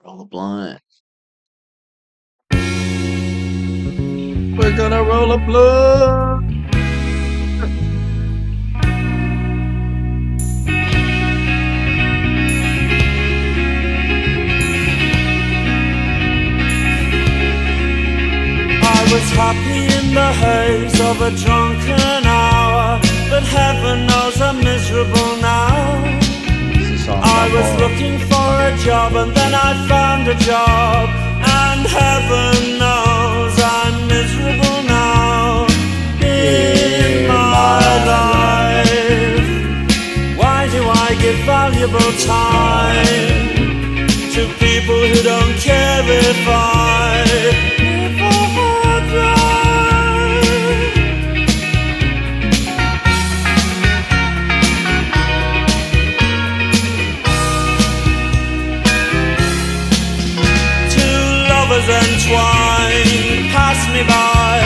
Roll a blunt. We're gonna roll a blunt. I was happy in the haze of a drunken hour, but heaven knows I'm miserable now. I was looking for a job and then I found a job, and heaven knows I'm miserable now in my life. Why do I give valuable time to people who don't care if I die? Entwined pass me by,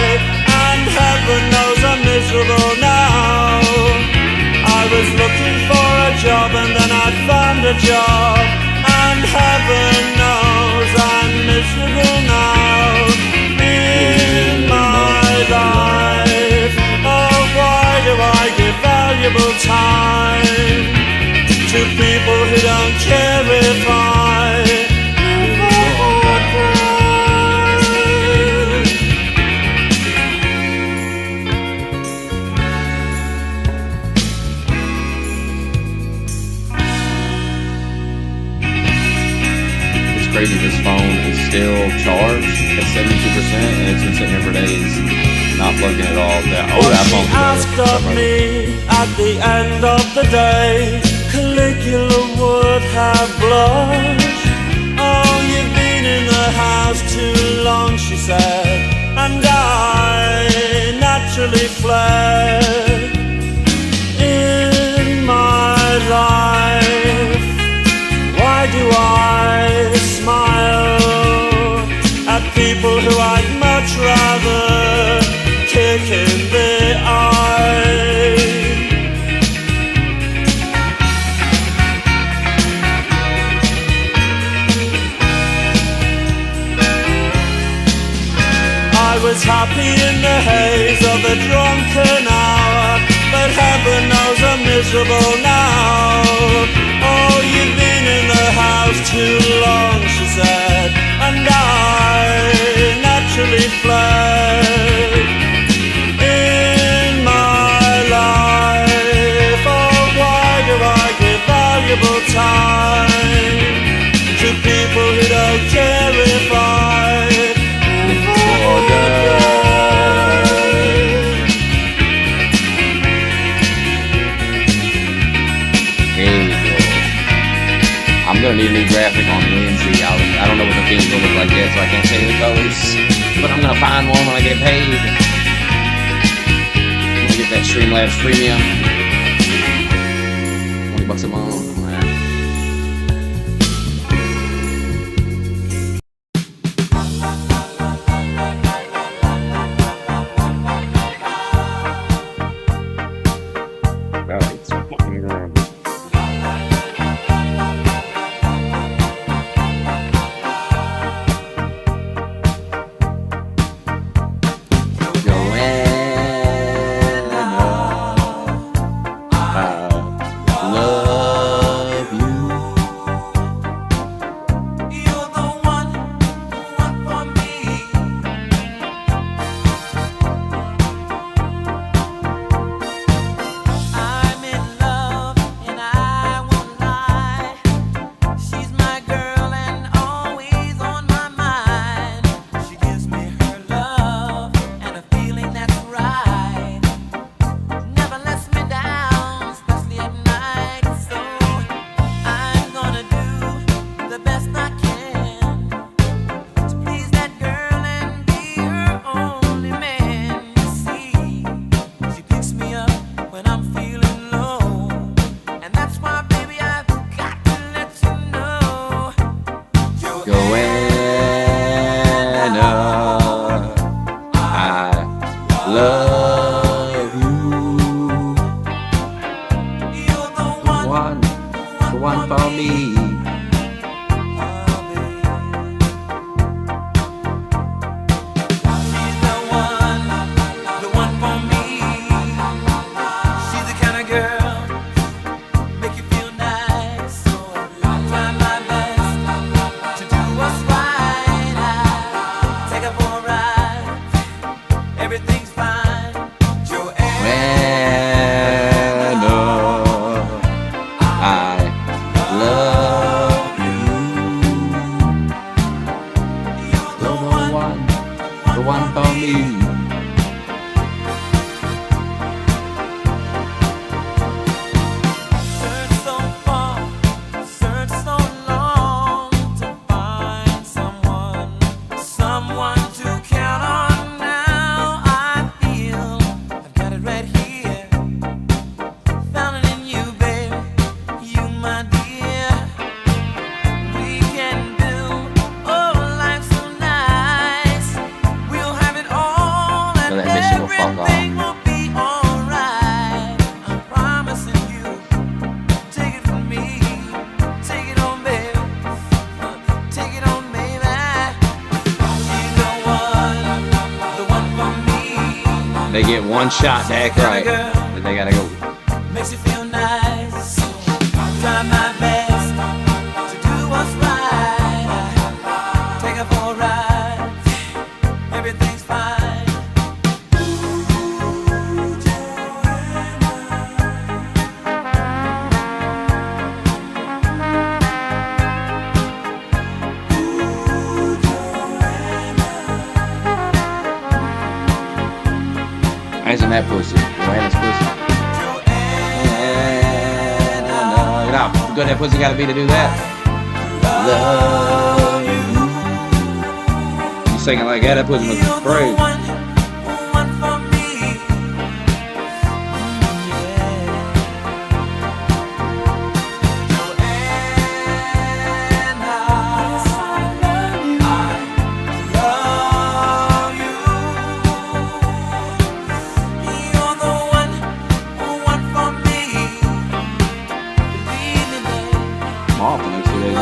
and heaven knows I'm miserable now. I was looking for a job and then I found a job, and heaven knows I'm miserable now in my life. Oh, why do I give valuable time to people who don't care if I crazy. This phone is still charged at 72%, and it's been sitting here for days, not plugging at all. That phone asked of me at the end of the day, Caligula would have blushed. Oh, you've been in the house too long, she said, and I naturally fled in my life. Why do I smile at people who I'd much rather kick in the eye? I was happy in the haze of a drunken hour, but heaven knows I'm miserable now. Oh, you've been in the house too long, she said, and I naturally fled in my life. Oh, why do I give valuable time to people who don't care if I I'm gonna need a new graphic on Lindsay. I don't know what the theme's gonna look like yet, so I can't say the colors. But I'm gonna find one when I get paid. I'm gonna get that Streamlabs Premium. $20 a month. Love They get one shot to act right, but they gotta go. Makes you feel nice. Try my best to do what's right. Take her for a ride. Everything's fine. Ooh, Joanna. Ooh, Joanna. Isn't that pussy? Joanna's pussy. You know how good that pussy gotta be to do that? Love you. You singing like that? That pussy must be crazy. Off the next 2 days.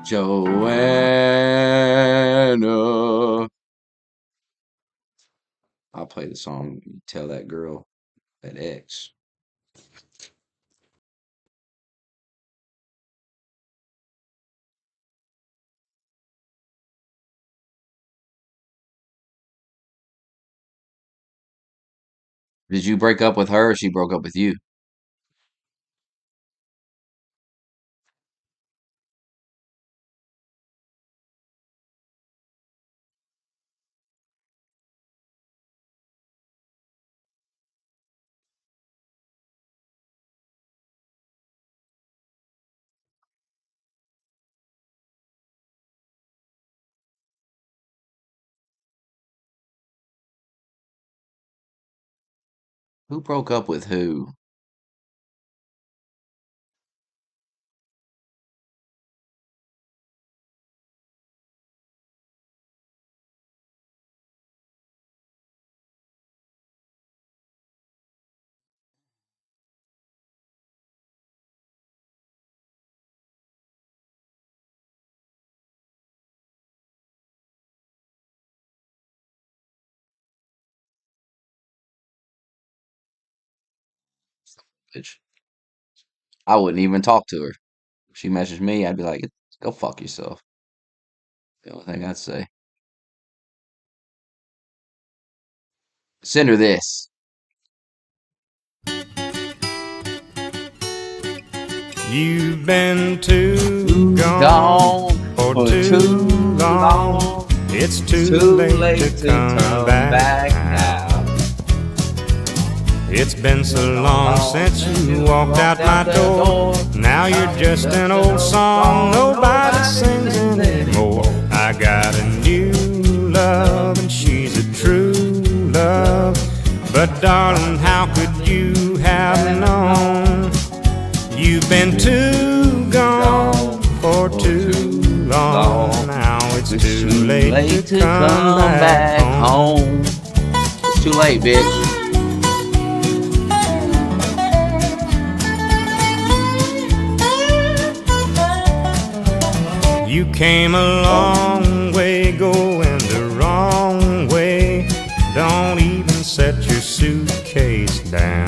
Joanna. I'll play the song. You tell that girl, that ex. Did you break up with her or she broke up with you? Who broke up with who? Bitch. I wouldn't even talk to her. If she messaged me, I'd be like, go fuck yourself. The only thing I'd say. Send her this. You've been too gone for too long. It's too late to come back now. It's been so long since you walked out my door. Now you're just an old song nobody sings anymore. I got a new love and she's a true love. But darling, how could you have known? You've been too gone for too long. Now it's too late to come back home. It's too late, bitch. You came a long way going the wrong way. suitcase down.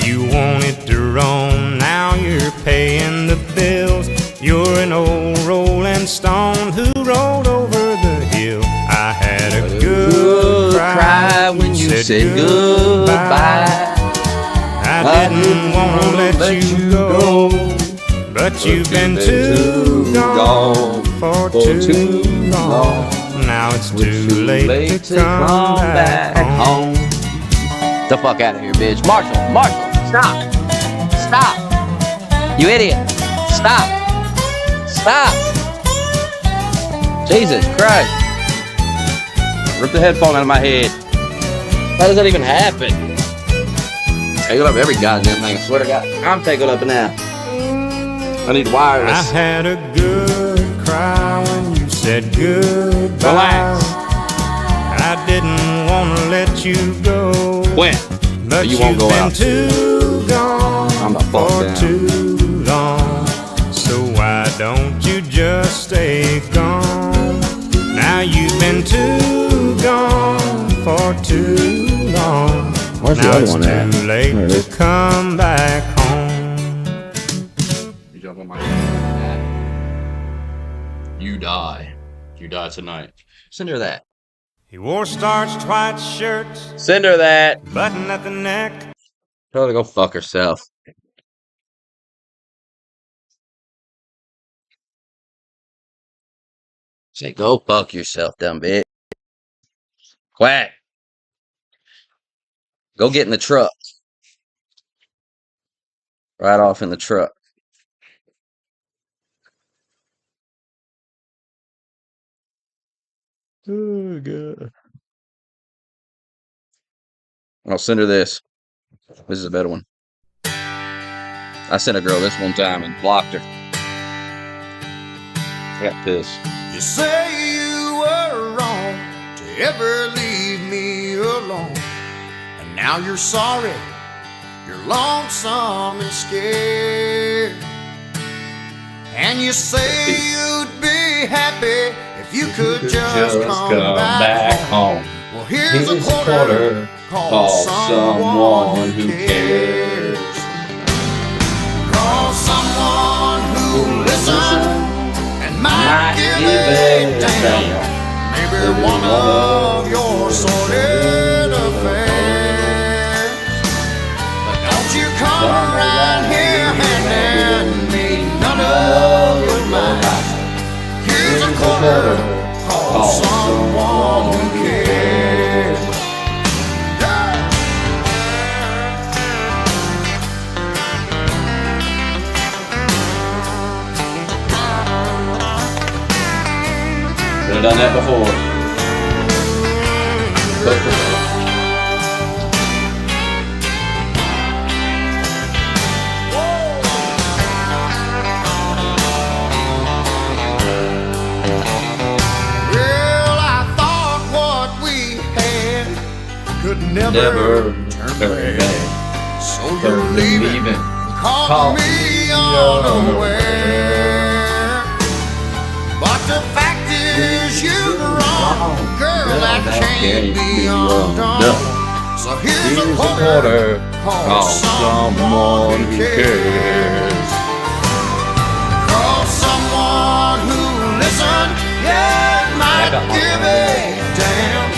You wanted to roam, now you're paying the bills. You're an old rolling stone who rolled over the hill. I had a good cry when you said goodbye. I didn't want to let you go, but you've been too gone for too long. Now it's too late to come back home. The fuck out of here, bitch. Marshall, stop. Stop. You idiot. Stop. Jesus Christ. Rip the headphone out of my head. How does that even happen? Tangled up every goddamn thing, I swear to God. I'm tangled up now. I need wireless. I had a good cry when you said goodbye. Relax. I didn't want to let you go. When? But You won't go been out. Too gone I'm the fuck for down. too long. So why don't you just stay gone? Now you've been too gone for too long. Where's the Now other it's one at? too late There it to is. come back home. You jump on my You die. You die tonight. Send her that. He wore starched white shirts, Send her that. button at the neck. Tell her to go fuck herself. Say, go fuck yourself, dumb bitch. Quack. Go get in the truck. Right off in the truck. Oh, God. I'll send her this. This is a better one. I sent a girl this one time and blocked her. I got pissed. You say you were wrong to ever leave me alone. And now you're sorry, you're lonesome and scared. And you say you'd be happy if you could just come back home. Well, here's a quarter, call someone who cares. Call someone who listens and might give a damn. Maybe one of your sordid affairs. But don't you come around here handing me none of your lies. Here's a quarter, call someone who cares. Could have done that before. Well, I thought what we had could never turn bad. So you're leaving, caught me unaware. But the fact is you're wrong, girl, that can't be undone. So here's a quarter, call someone who cares. Call someone who listens, yeah, might give a damn.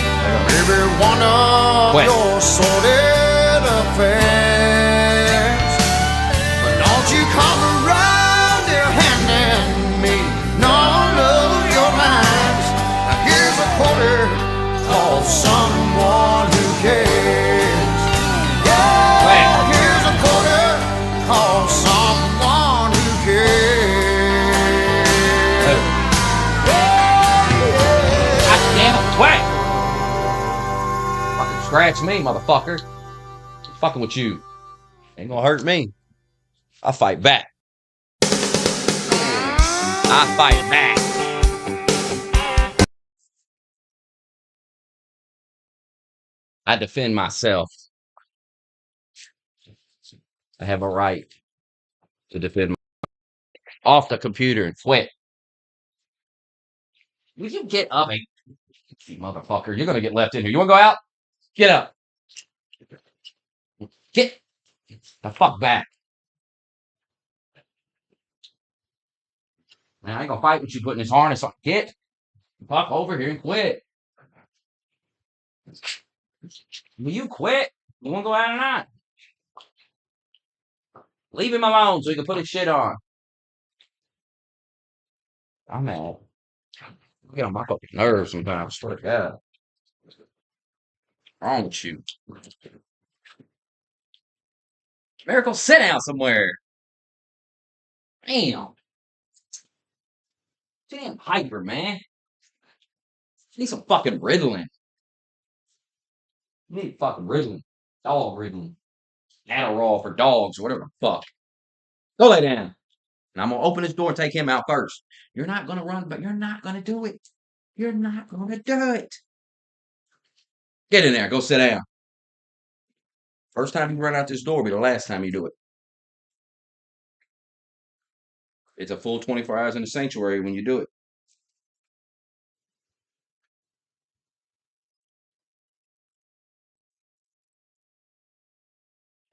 Maybe one of your sordid affairs. But don't you come around here handing me none of your lines. Now here's a quarter, call someone who cares. Yeah, here's a quarter, call someone who cares. God damn it, quack! Fucking scratch me, motherfucker. I'm fucking with you. Ain't gonna hurt me. I fight back. I fight back. I defend myself. I have a right to defend myself. Off the computer and quit. Will you get up, you motherfucker? You're gonna get left in here. You wanna go out? Get up. Get the fuck back. Man, I ain't gonna fight with you putting this harness on. Get the fuck over here and quit. Will you quit? You wanna go out or not? Leave him alone so he can put his shit on. I'm mad. I get on my fucking nerves sometimes. Swear to God. What's wrong with you? Miracle, sit down somewhere. Damn. Damn hyper, man. You need some fucking Ritalin. You need fucking Ritalin. Dog Ritalin. Adderall for dogs, whatever the fuck. Go lay down. And I'm gonna open this door and take him out first. You're not gonna run, but you're not gonna do it. You're not gonna do it. Get in there. Go sit down. First time you run out this door will be the last time you do it. It's a full 24 hours in the sanctuary when you do it.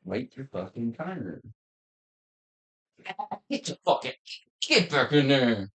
Wait your fucking turn. Get your fucking get back in there.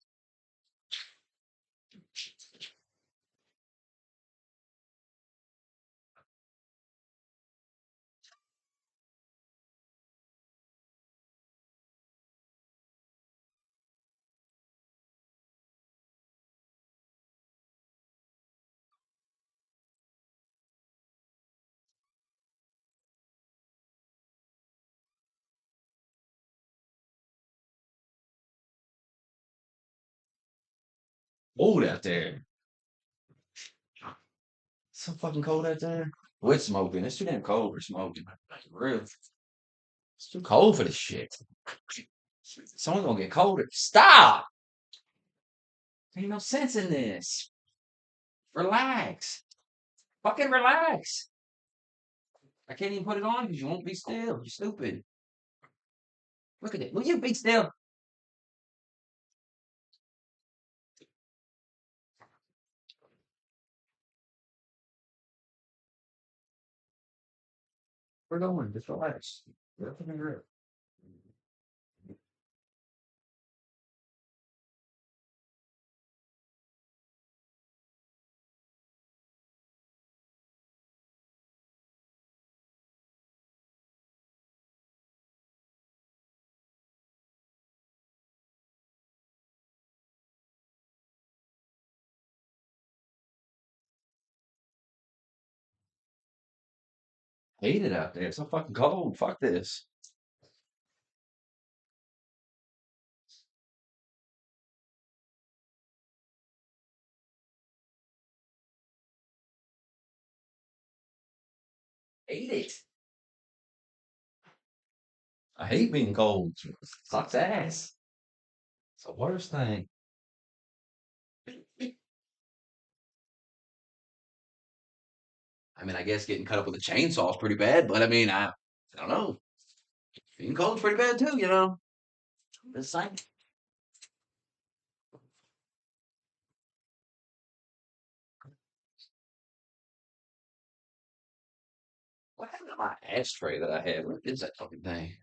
Cold out there. It's so fucking cold out there. We're smoking. It's too damn cold for smoking. Like, real. It's too cold for this shit. It's only gonna get colder. Stop! Ain't no sense in this. Relax. Fucking relax. I can't even put it on because you won't be still. You're stupid. Look at it. Will you be still? We're going. Just relax. Get up in the grip. Hate it out there. It's so fucking cold. Fuck this. Hate it. I hate being cold. Sucks ass. It's the worst thing. I mean, I guess getting cut up with a chainsaw is pretty bad, but I mean, I don't know. Being cold's pretty bad too, you know. The same. What happened to my ashtray that I had? Where is that fucking thing?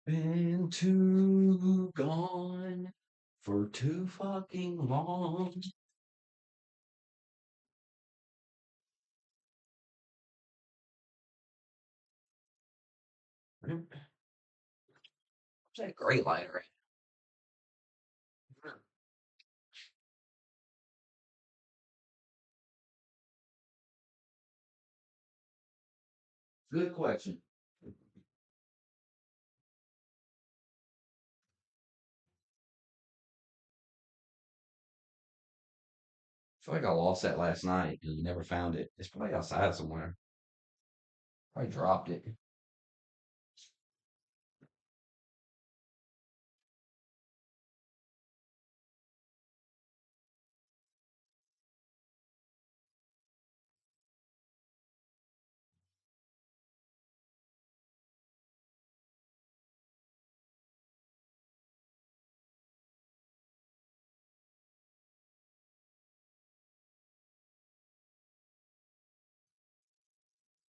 Been too gone for too fucking long. Where's that gray lighter at? Good question. I feel like I lost that last night and you never found it. It's probably outside somewhere. Probably dropped it.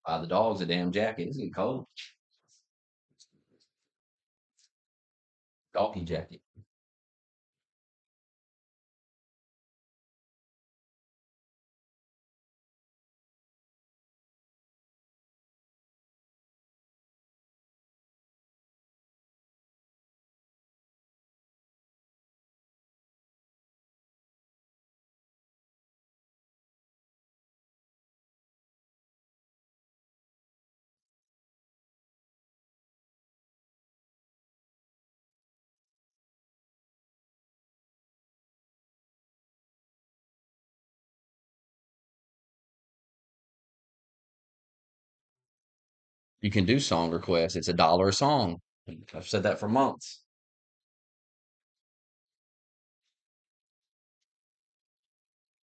Buy the dogs a damn jacket. It's getting cold. Doggy jacket. You can do song requests. It's $1 a song. I've said that for months.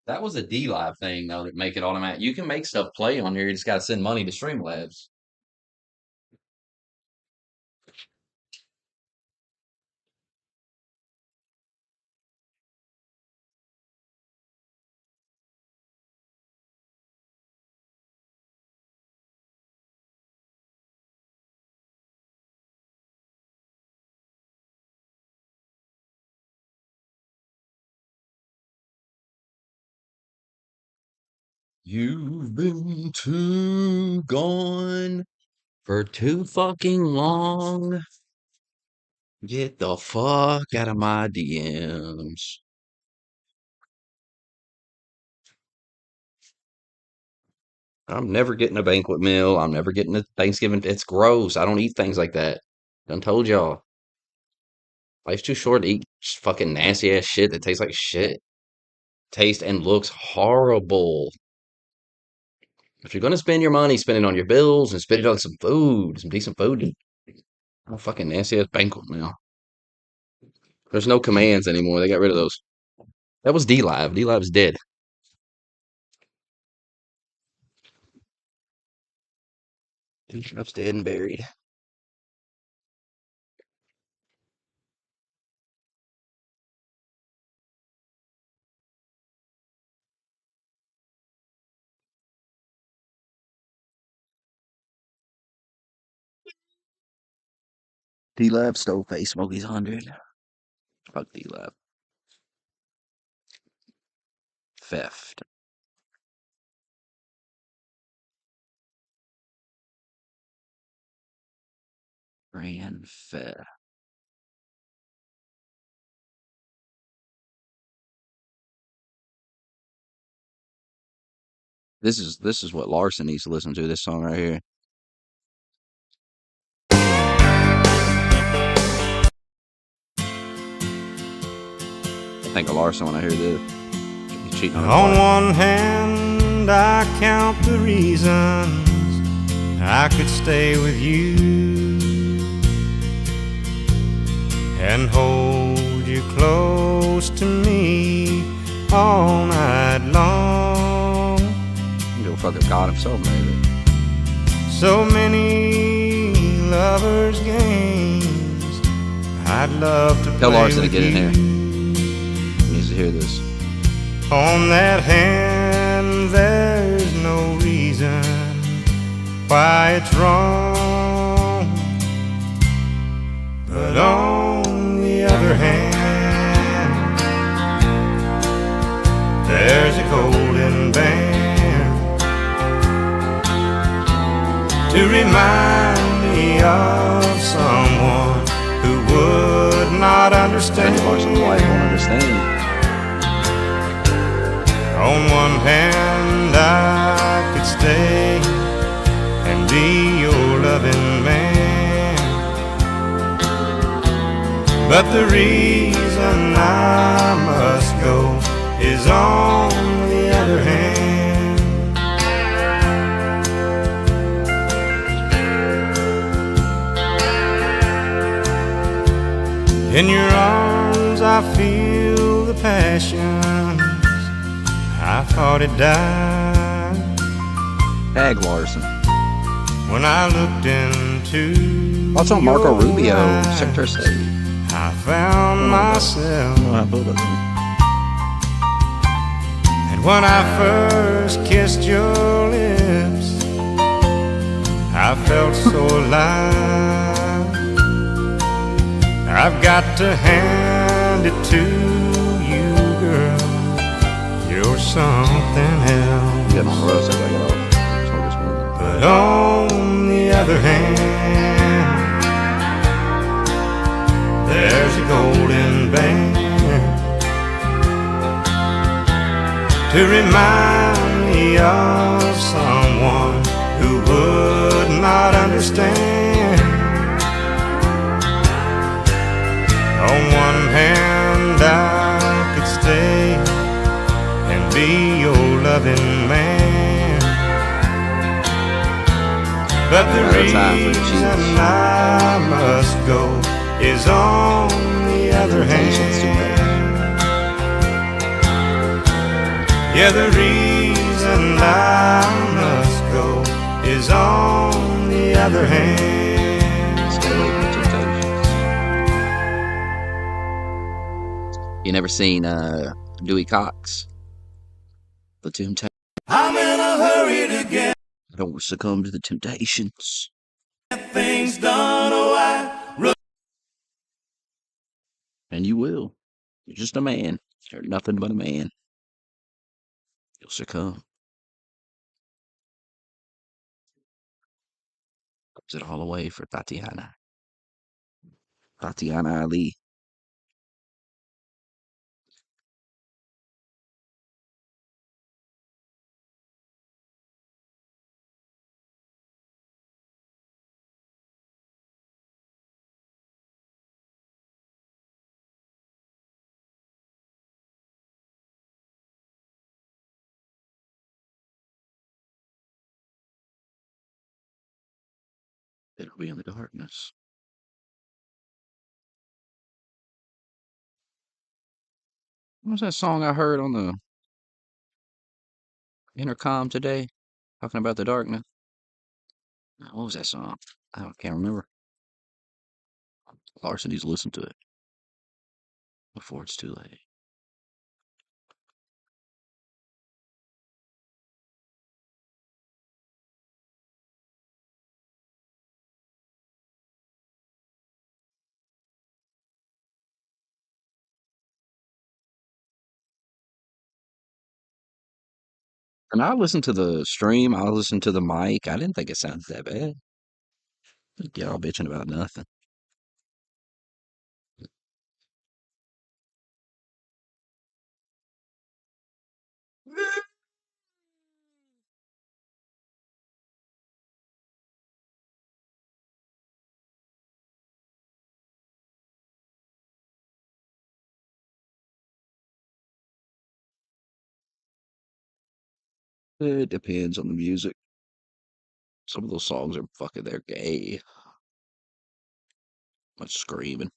That was a DLive thing though that make it automatic. You can make stuff play on here. You just got to send money to Streamlabs. You've been too gone for too fucking long. Get the fuck out of my DMs. I'm never getting a banquet meal. I'm never getting a Thanksgiving. It's gross. I don't eat things like that. Done told y'all. Life's too short to eat fucking nasty ass shit that tastes like shit. Taste and looks horrible. If you're gonna spend your money, spend it on your bills and spend it on some food, some decent food. A fucking nasty ass banquet meal. There's no commands anymore. They got rid of those. That was DLive. DLive's dead. DLive's dead and buried. DLive stole face Smokey's 100. Fuck DLive. Theft. Grand theft. This is what Larson needs to listen to. This song right here. I think of Larson when I hear this. He's cheating on his wife. On one hand, I count the reasons I could stay with you and hold you close to me all night long. Give a fuck if God himself made it. So many lovers' games I'd love to Tell play Larson to with get in you. here. He needs to hear this. On that hand, there's no reason why it's wrong. But on the other hand, there's a golden band to remind me of someone who would not understand. Larson's wife won't understand. On one hand, I could stay and be your loving man, but the reason I must go is on the other hand. In your arms I feel the passions I thought it died. Tag Larson. When I looked into What's on Marco your Rubio? eyes, Secretary of State. I found myself. And when I first kissed your lips, felt so alive. I've got to hand it to you, girl. You're something else. Get on the road, so I get off. But on the other hand, there's a golden band to remind me of someone who would not understand. On one hand, I could stay and be your loving man, but the reason I must go is on the other hand. Yeah, the reason I must go is on the other hand. Stay away from the Temptations. You never seen Dewey Cox? The Temptations. I'm in a hurry to get Don't succumb to the temptations. things done. Oh, And you will. You're just a man. You're nothing but a man. You'll succumb. Gives it all away for Tatiana. Tatiana Ali. It'll be in the darkness. What was that song I heard on the intercom today? Talking about the darkness. What was that song? I can't remember. Larson needs to listen to it before it's too late. And I listened to the stream. I listened to the mic. I didn't think it sounded that bad. Y'all bitching about nothing. It depends on the music. Some of those songs are fucking, they're gay. Much screaming.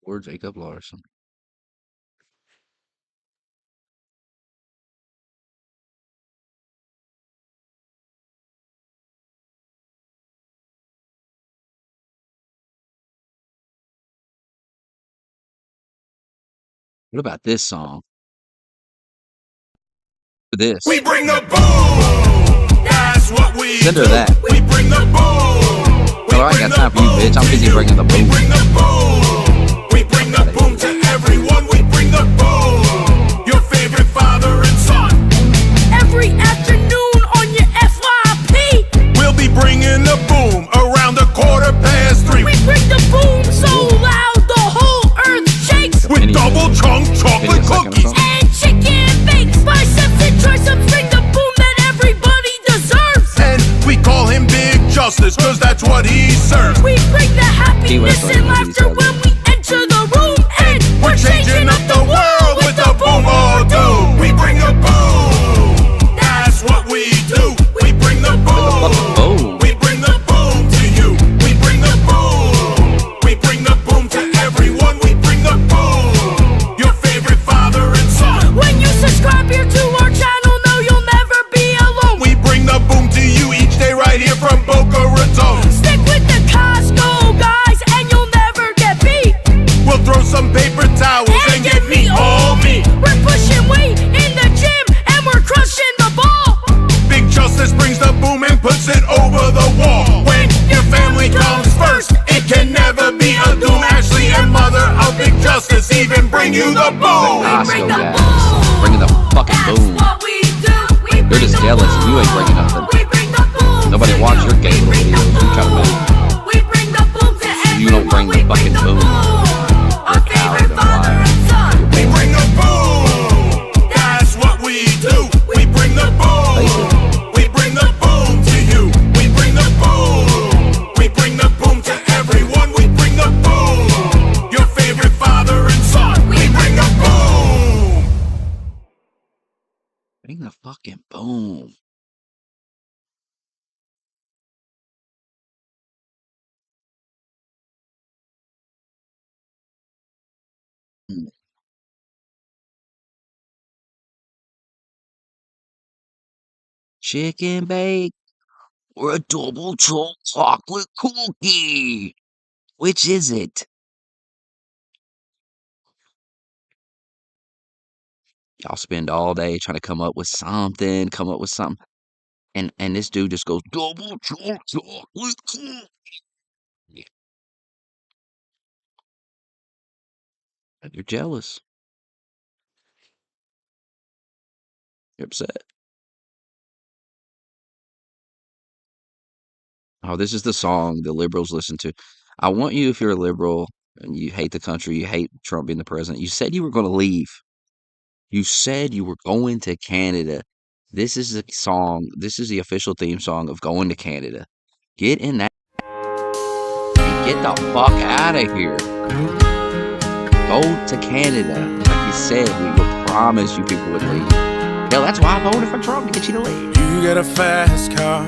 Or Jacob Larson. What about this song? This. we bring the boom. That's what we Send her do. that. We bring the boom. Well, I ain't got time for you, bitch. I'm busy bringing the We boom. bring the boom. We bring the boom to everyone. We bring the boom. Your favorite father and son. Every afternoon on your FYP, We'll be bringing the boom around 3:15. we bring the boom so loud the whole earth shakes. With double chunk chocolate cookies. And chicken bakes, biceps and triceps, bring the boom that everybody deserves. And we call him Big Justice, cause that's what he serves. We bring the He was happiness like and one of these laughter others. when we enter the room. And We're changing up the world with the boom or doom. We bring the boom. That's what we do. We bring the boom. Boom. We bring the boom and puts it over the wall. When your family comes first, it can never be a doom. Ashley and Mother of Big Justice even bring you the boom. Costco guys, bringing the fucking boom. They're just jealous and you ain't bringing nothing. Nobody watch your gay little videos. You try to make. You don't bring the fucking boom. You're a coward and a liar. We bring the boom. That's what we do. We bring the boom. We bring the boom to you. We bring the boom. We bring the boom to everyone. We bring the boom. Your favorite father and son. We bring the boom. Bring the fucking boom. Chicken bake or a double chocolate cookie? Which is it? Y'all spend all day trying to come up with something, and this dude just goes double chocolate cookie. You're jealous. You're upset. Oh, this is the song the liberals listen to. I want you, if you're a liberal and you hate the country, you hate Trump being the president, you said you were going to leave. You said you were going to Canada. This is the song. This is the official theme song of going to Canada. Get in that and get the fuck out of here. Go to Canada. Like you said, we would promise you people would leave. Hell, that's why I voted for Trump, to get you to leave. You got a fast car.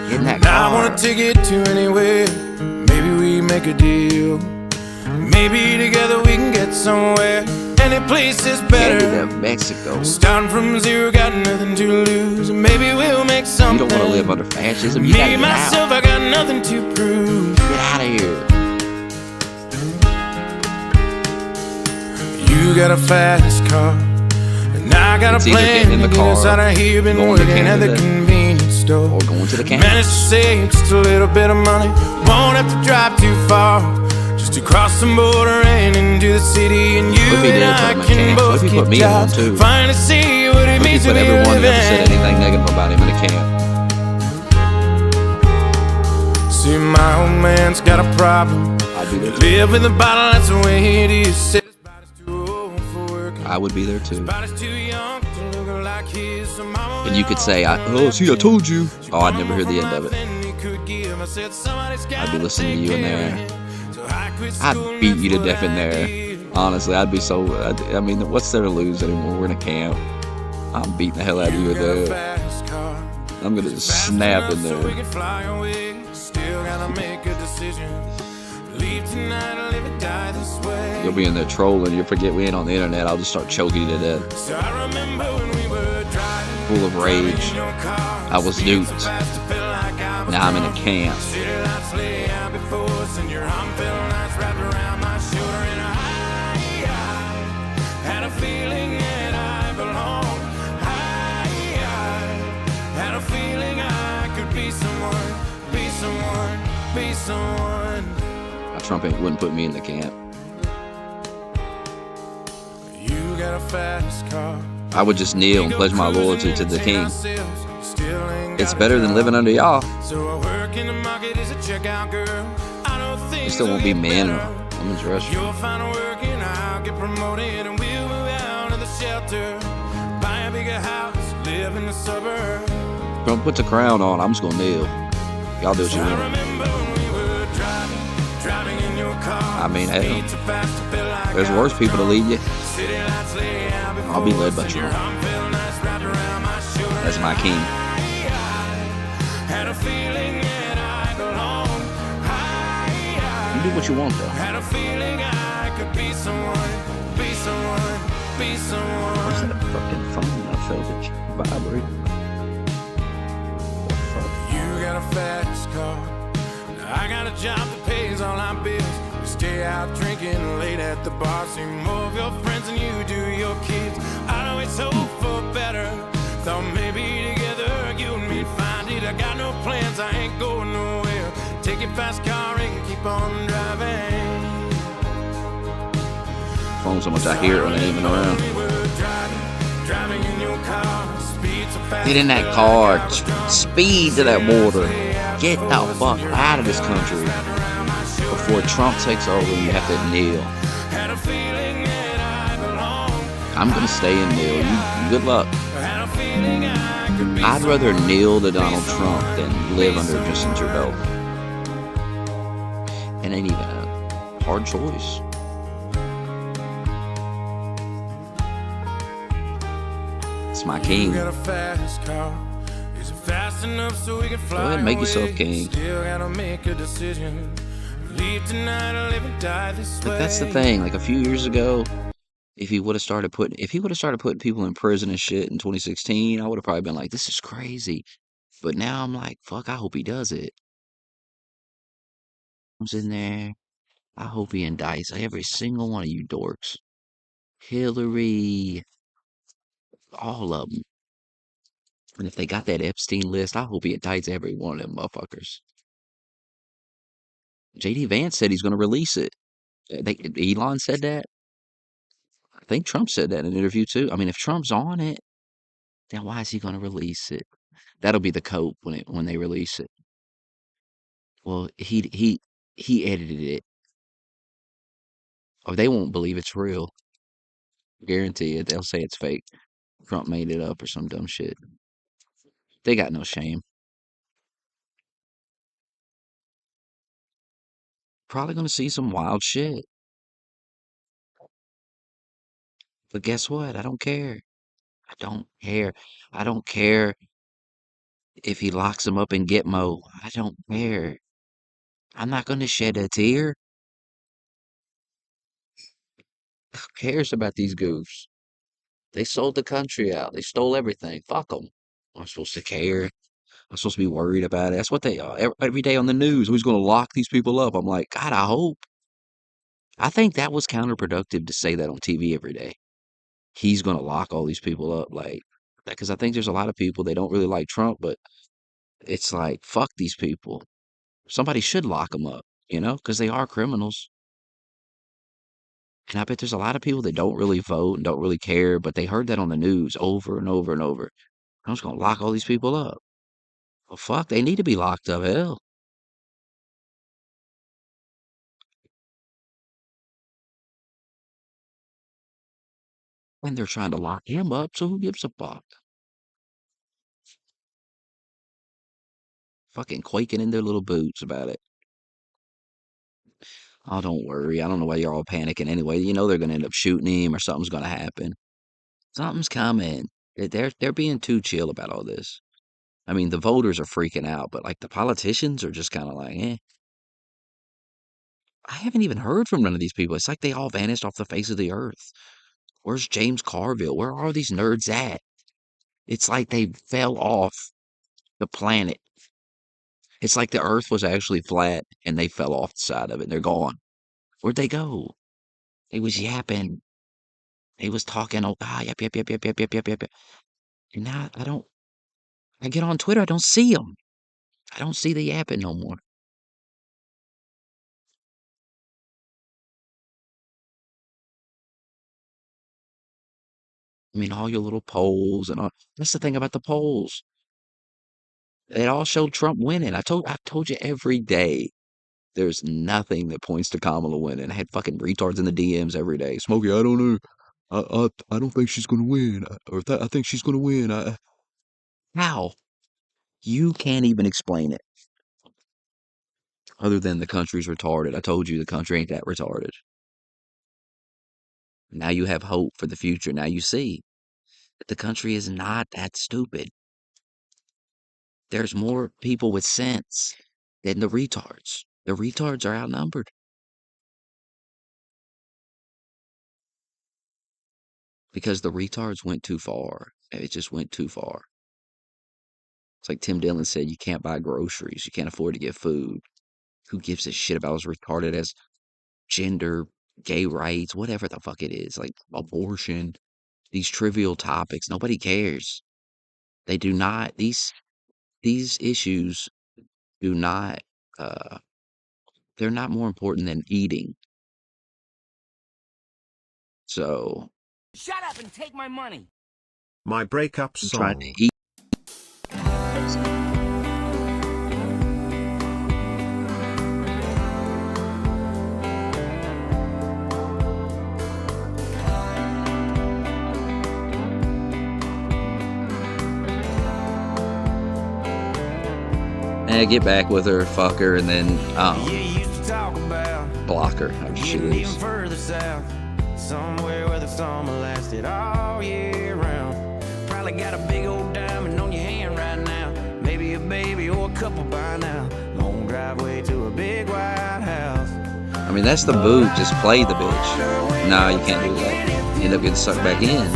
Get in that And I car. want a ticket to anywhere. Maybe we make a deal. Maybe together we can get somewhere. Any place is better. Canada, Mexico. Starting from zero, got nothing to lose. Maybe we'll make You something. don't want to live under fascism. You gotta Me, get myself, out. I got nothing to prove. Get out of here. You got a fast car. And I got a It's either plan getting in the to get us car, out of here. Been going to working at the Canada, convenience store. or going to the camp. Managed to save just a little bit of money. Won't have to drive too far. Just to cross the border and into the city. And you What if he did and put I him in can camp? What both if he get put me in one jobs. too? Finally see what it What if he means to put be everyone who ever said living. anything negative about him in a camp? See, my old man's got a problem. I'd be there too. Live in the bottle, that's the way it is. Said his body's too old for work. I would be there too. Body's too young to look like his. So mama And you could say, "Oh, see, I told you." Oh, I'd never hear the end of it. I'd be listening to you in there. I'd beat you to death in there. Honestly, I'd be so. I mean, what's there to lose anymore? We're in a camp. I'm beating the hell out of you in there. I'm gonna just snap in there. You'll be in there trolling. You'll forget we ain't on the internet. I'll just start choking you to death. Full of rage. I was duped. Now I'm in a camp. Trump wouldn't put me in the camp. You got a fast car. I would just kneel and pledge my loyalty to the king. It's better than living under y'all. You still won't be men or women's restroom. You'll find work and I'll get promoted and we'll move out of the shelter. Buy a bigger house, live in the suburbs. Don't put the crown on. I'm just gonna kneel. Y'all do what you want. I mean, hell, there's worse people to lead you. I'll be led by Trump. That's my king. You do what you want, though. What's that fucking phone? I felt it vibrate. You got a fast car. I got a job that pays all our bills. We stay out drinking late at the bar. See more of your friends than you do your kids. I always hope for better. Thought maybe together you and me find it. I got no no plans, I ain't going nowhere. Take your fast car and keep on driving. Phone so much I hear it when they ain't even around. Driving in your car, speed so fast. Get in that car, speed to that border. Get the fuck out of this country before Trump takes over and you have to kneel. Had a feeling that I belong. I'm gonna stay and kneel. You good luck. Had a feeling I could be I'd rather kneel to Donald Trump than live under Justin Trudeau. It ain't even a hard choice. It's my king. got a fast car. Is it fast enough so we can fly? Go ahead and make yourself away? king. Still gotta make a decision. Leave tonight or live and die this way. Like, that's the thing. Like a few years ago, if he would have started putting people in prison and shit in 2016, I would have probably been like, this is crazy. But now I'm like, fuck, I hope he does it. Comes in there. I hope he indicts every single one of you dorks. Hillary, all of them. And if they got that Epstein list, I hope he indicts every one of them motherfuckers. JD Vance said he's going to release it. Elon said that. I think Trump said that in an interview too. I mean, if Trump's on it, then why is he going to release it? That'll be the cope when they release it. Well, he edited it, or they won't believe it's real. Guarantee it. They'll say it's fake. Trump made it up or some dumb shit. They got no shame. Probably gonna see some wild shit. But guess what? I don't care. I don't care. I don't care if he locks him up in Gitmo. I don't care. I'm not gonna shed a tear. Who cares about these goofs? They sold the country out. They stole everything. Fuck them. I'm supposed to care. I'm supposed to be worried about it. That's what they are. Every day on the news, who's going to lock these people up? I'm like, God, I hope. I think that was counterproductive to say that on TV every day. He's going to lock all these people up. Like, because I think there's a lot of people, they don't really like Trump, but it's like, fuck these people. Somebody should lock them up, because they are criminals. And I bet there's a lot of people that don't really vote and don't really care, but they heard that on the news over and over and over. I'm just going to lock all these people up. Well, fuck, they need to be locked up. Hell. And they're trying to lock him up, so who gives a fuck? Fucking quaking in their little boots about it. Oh, don't worry. I don't know why you're all panicking anyway. You know they're gonna end up shooting him or something's gonna happen. Something's coming. They're being too chill about all this. I mean, the voters are freaking out, but like the politicians are just kind of like, eh. I haven't even heard from none of these people. It's like they all vanished off the face of the earth. Where's James Carville? Where are these nerds at? It's like they fell off the planet. It's like the earth was actually flat and they fell off the side of it and they're gone. Where'd they go? They was yapping. They was talking, oh, yep, yep, yep, yep, yep, yep, yep, yep. And now I get on Twitter, I don't see them. I don't see the yapping no more. I mean, all your little polls and all. That's the thing about the polls. It all showed Trump winning. I told you every day. There's nothing that points to Kamala winning. I had fucking retards in the DMs every day. Smokey, I don't know. I don't think she's gonna win. I think she's gonna win. How? You can't even explain it. Other than the country's retarded. I told you the country ain't that retarded. Now you have hope for the future. Now you see that the country is not that stupid. There's more people with sense than the retards. The retards are outnumbered because the retards went too far. It just went too far. It's like Tim Dillon said, you can't buy groceries. You can't afford to get food. Who gives a shit about as retarded as gender, gay rights, whatever the fuck it is, like abortion, these trivial topics? Nobody cares. They do not. these issues do not, uh, they're not more important than eating. So Shut up and take my money. My breakup I'm trying to song. eat. And get back with her, fuck her, and then used to talk about block her after she getting leaves. even further south, somewhere where the summer lasted all year round. Probably got a big old diamond on your hand right now, maybe a baby or a couple by now. Long driveway to a big white house. I mean, that's the move. Just play the bitch. Nah, you can't do that. You end up getting sucked back in.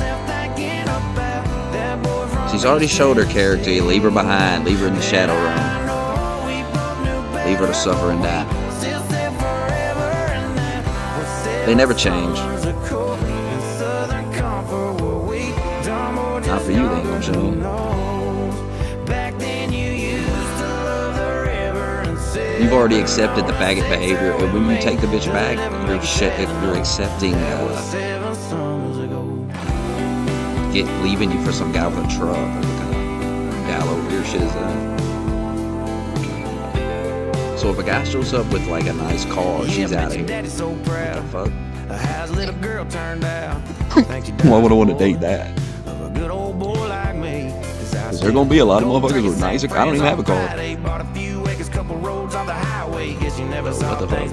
She's already showed her character. You leave her behind. Leave her in the shadow realm. Leave her to suffer and die. They never change. Not for you, they ain't gonna change. You've already accepted the faggot behavior, and when you take the bitch back, you're accepting leaving you for some guy with a truck. What kind of gallows weird shit is that? So if a guy shows up with like a nice car, she's out of here. What the fuck? Why would I want to date that? Because there gonna be a lot of motherfuckers with nicer. I don't even have a car. What the fuck?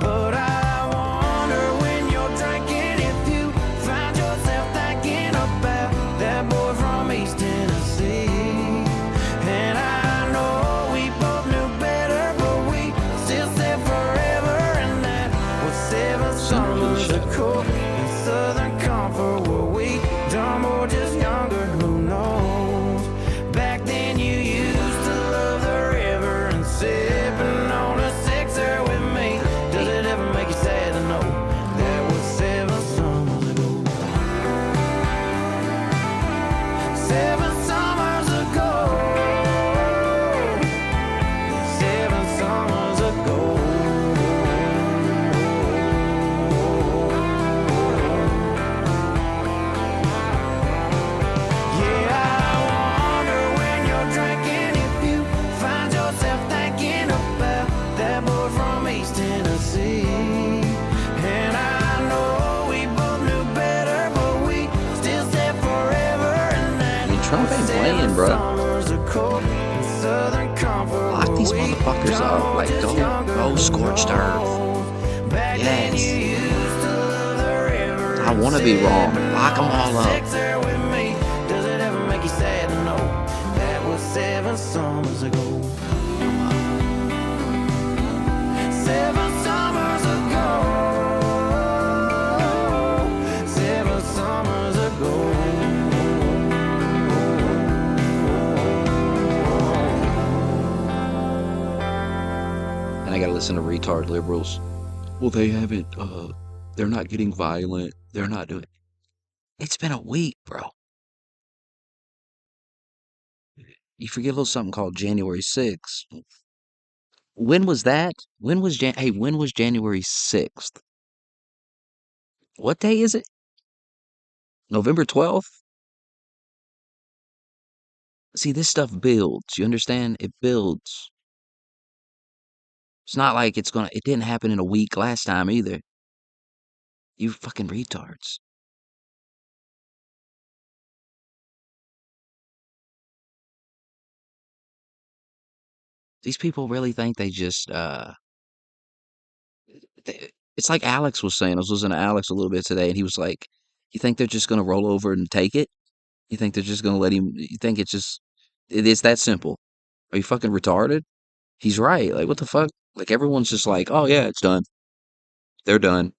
But I wonder when you're drinking if you find yourself thinking about that boy from East Tennessee. And I know we both knew better, but we still said forever, and that was 7 summers ago in Southern Comfort. Were we dumb or just younger? Who knows? Back then you used to love the river and sipping on a sixer with me. Does it ever make you sad to know that was 7 summers ago? 7 summers ago. 7 summers ago. Yeah, I wonder when you're drinking if you find yourself thinking about that boy from East Tennessee. And I know we both knew better, but we still said forever, and that I mean, Trump ain't playing, bro. summers ago in Southern Comfort. Lock these motherfuckers up. Like, go scorched earth. Yes. I want to be wrong. Lock them all up. Does it ever make you sad to know that was 7 summers ago? 7 summers ago. 7 summers ago. And I gotta listen to retard liberals. Well, they haven't, they're not getting violent. They're not doing. It's been a week, bro. You forget a little something called January 6th. When was that? When was January 6th? What day is it? November 12th? See, this stuff builds. You understand? It builds. It's not like it didn't happen in a week last time either. You fucking retards. These people really think they just, it's like Alex was saying. I was listening to Alex a little bit today, and he was like, you think they're just gonna roll over and take it? You think they're just gonna let him, you think it is that simple? Are you fucking retarded? He's right. Like, what the fuck? Like, everyone's just like, oh yeah, it's done. They're done.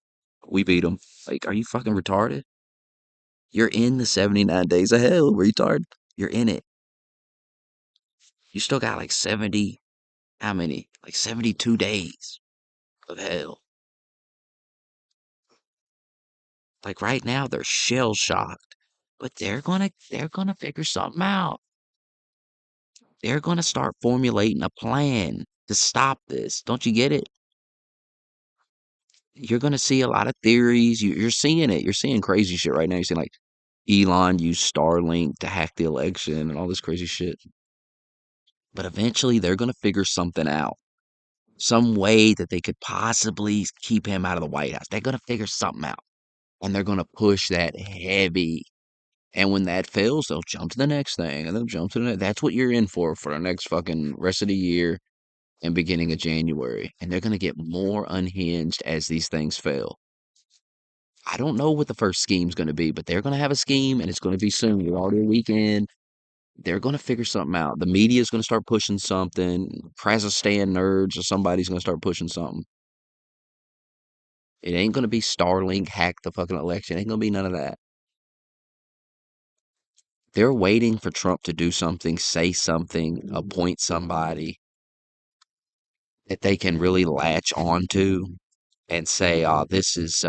We beat them. Like, are you fucking retarded? You're in the 79 days of hell, retard. You're in it. You still got like 70, how many? Like 72 days of hell. Like right now, they're shell shocked, but they're gonna figure something out. They're going to start formulating a plan to stop this. Don't you get it? You're going to see a lot of theories. You're seeing it. You're seeing crazy shit right now. You're seeing like Elon used Starlink to hack the election and all this crazy shit. But eventually they're going to figure something out. Some way that they could possibly keep him out of the White House. They're going to figure something out. And they're going to push that heavy. And when that fails, they'll jump to the next thing. And they'll jump to the next. That's what you're in for the next fucking rest of the year and beginning of January. And they're going to get more unhinged as these things fail. I don't know what the first scheme's going to be, but they're going to have a scheme and it's going to be soon. We're already a weekend. They're going to figure something out. The media is going to start pushing something. Kazakhstan nerds or somebody's going to start pushing something. It ain't going to be Starlink hack the fucking election. It ain't going to be none of that. They're waiting for Trump to do something, say something, appoint somebody that they can really latch onto and say, "Oh, this is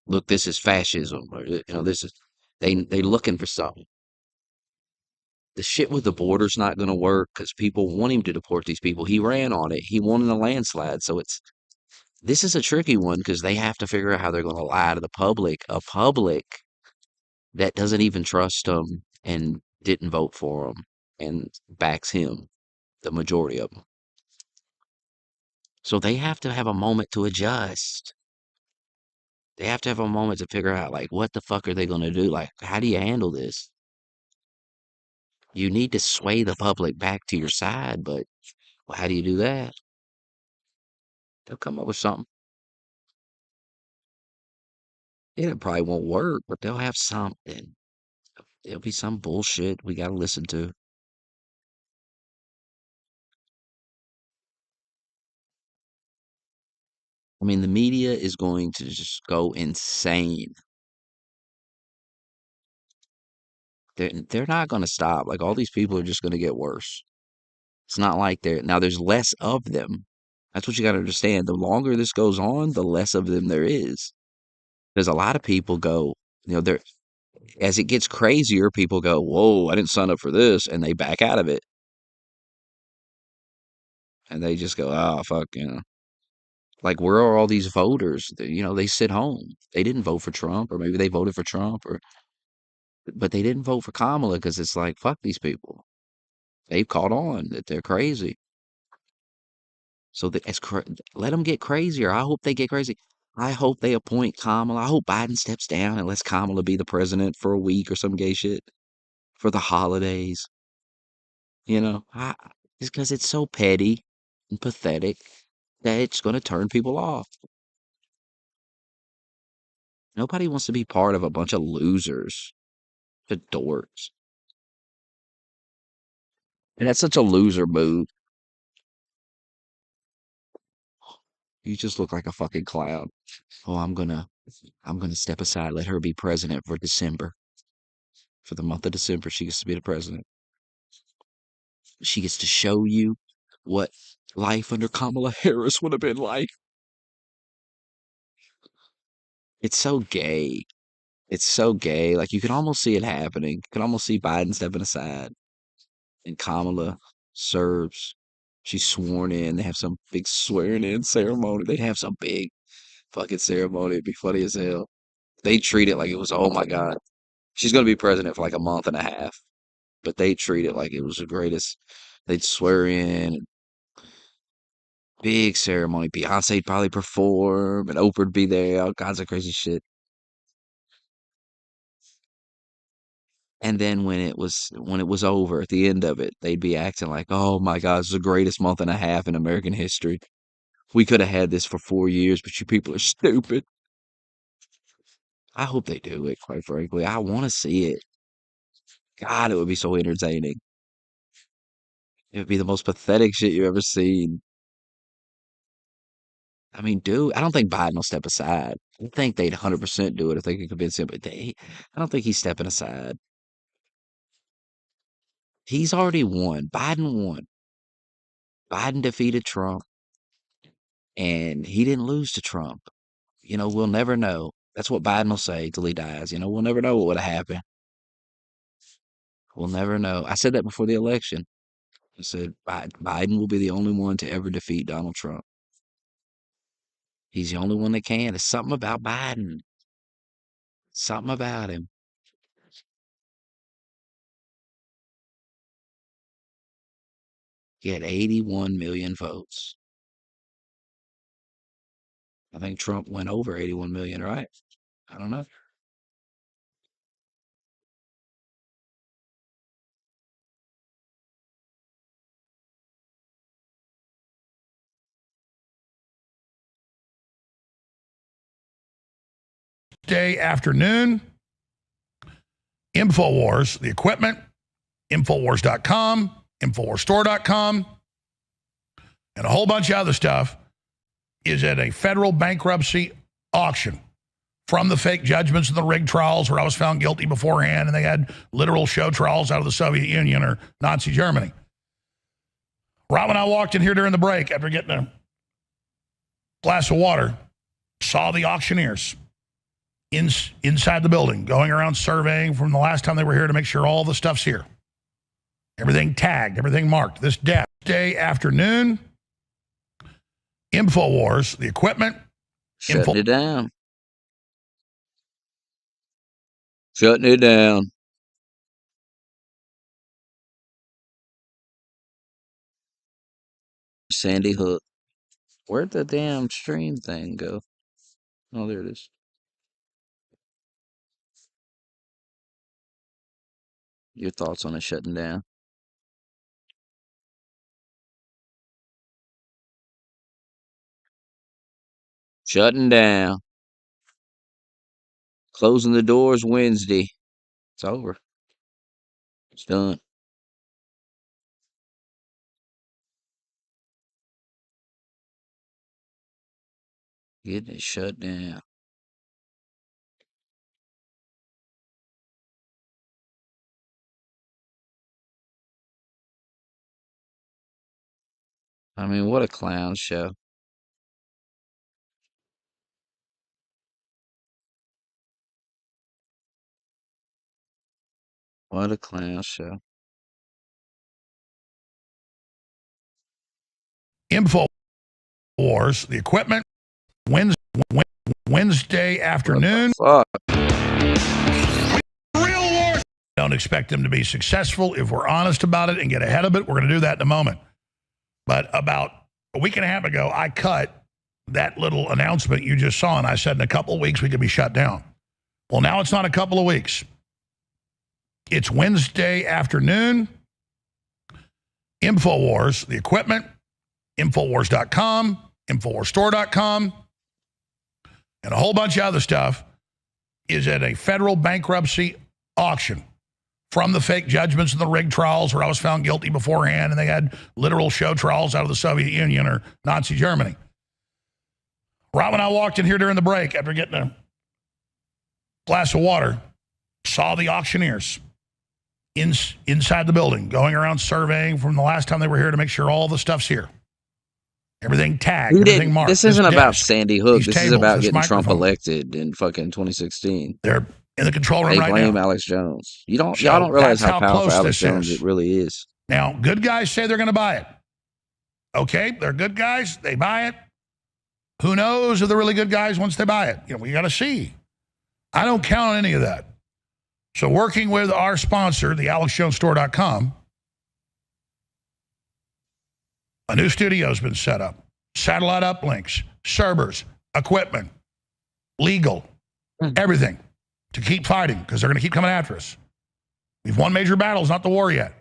look, this is fascism," or this is they looking for something. The shit with the border's not going to work because people want him to deport these people. He ran on it. He won in a landslide. So this is a tricky one because they have to figure out how they're going to lie to the public, a public that doesn't even trust him and didn't vote for him and backs him, the majority of them. So they have to have a moment to adjust. They have to have a moment to figure out, like, what the fuck are they going to do? Like, how do you handle this? You need to sway the public back to your side, but well, how do you do that? They'll come up with something. It probably won't work, but they'll have something. There'll be some bullshit we got to listen to. I mean, the media is going to just go insane. They're not going to stop. Like all these people are just going to get worse. It's not like now. There's less of them. That's what you got to understand. The longer this goes on, the less of them there is. There's a lot of people go. There as it gets crazier, people go, "Whoa, I didn't sign up for this," and they back out of it, and they just go, "Oh, fuck," Like, where are all these voters? They sit home. They didn't vote for Trump, or maybe they voted for Trump, but they didn't vote for Kamala because it's like, fuck these people. They've caught on that they're crazy. So let them get crazier. I hope they get crazy. I hope they appoint Kamala. I hope Biden steps down and lets Kamala be the president for a week or some gay shit for the holidays. It's because it's so petty and pathetic that it's going to turn people off. Nobody wants to be part of a bunch of losers, the dorks. And that's such a loser move. You just look like a fucking clown. Oh, I'm gonna step aside, let her be president for December. For the month of December, she gets to be the president. She gets to show you what life under Kamala Harris would have been like. It's so gay. It's so gay. Like you can almost see it happening. You can almost see Biden stepping aside and Kamala serves. She's sworn in. They have some big swearing in ceremony. They have some big fucking ceremony. It'd be funny as hell. They treat it like it was, oh my God, she's going to be president for like a month and a half. But they treat it like it was the greatest. They'd swear in, big ceremony. Beyonce'd probably perform, and Oprah'd be there, all kinds of crazy shit. And then when it was over at the end of it, they'd be acting like, oh my God, it's the greatest month and a half in American history. We could have had this for 4 years, but you people are stupid. I hope they do it, quite frankly. I want to see it. God, it would be so entertaining. It would be the most pathetic shit you've ever seen. I mean, dude, I don't think Biden will step aside. I think they'd 100% do it if they could convince him, but I don't think he's stepping aside. He's already won. Biden won. Biden defeated Trump, and he didn't lose to Trump. We'll never know. That's what Biden will say till he dies. We'll never know what would have happened. We'll never know. I said that before the election. I said Biden will be the only one to ever defeat Donald Trump. He's the only one that can. It's something about Biden. Something about him. He had 81 million votes. I think Trump went over 81 million, right? I don't know. Day afternoon, InfoWars, the equipment, Infowars.com, InfoWarsStore.com, and a whole bunch of other stuff is at a federal bankruptcy auction from the fake judgments and the rigged trials where I was found guilty beforehand and they had literal show trials out of the Soviet Union or Nazi Germany. Right when I walked in here during the break after getting a glass of water, saw the auctioneers inside the building, going around surveying from the last time they were here to make sure all the stuff's here. Everything tagged, everything marked. This day afternoon, InfoWars, the equipment. Shutting it down. Shutting it down. Sandy Hook. Where'd the damn stream thing go? Oh, there it is. Your thoughts on it shutting down? Shutting down. Closing the doors Wednesday. It's over. It's done. Getting it shut down. I mean, what a clown show. What a clown show. InfoWars, the equipment, Wednesday afternoon. Fuck. Real wars. Don't expect them to be successful if we're honest about it and get ahead of it. We're going to do that in a moment. But about a week and a half ago, I cut that little announcement you just saw, and I said in a couple of weeks we could be shut down. Well, now it's not a couple of weeks. It's Wednesday afternoon. InfoWars, the equipment, Infowars.com, InfoWarsStore.com, and a whole bunch of other stuff is at a federal bankruptcy auction from the fake judgments and the rigged trials where I was found guilty beforehand and they had literal show trials out of the Soviet Union or Nazi Germany. Right when I walked in here during the break after getting a glass of water, saw the auctioneers inside the building, going around surveying from the last time they were here to make sure all the stuff's here. Everything tagged, everything marked. This isn't about Sandy Hook. This is about getting Trump microphone. elected in fucking 2016. They're in the control room They right blame now. Alex Jones. Y'all So don't realize that's how how powerful close Alex this Jones is. it really is. Now, good guys say they're going to buy it. Okay, they're good guys. They buy it. Who knows if they're really good guys once they buy it? You know, we got to see. I don't count on any of that. So working with our sponsor, the AlexJonesStore.com, a new studio's been set up. Satellite uplinks, servers, equipment, legal, everything to keep fighting because they're going to keep coming after us. We've won major battles, not the war yet.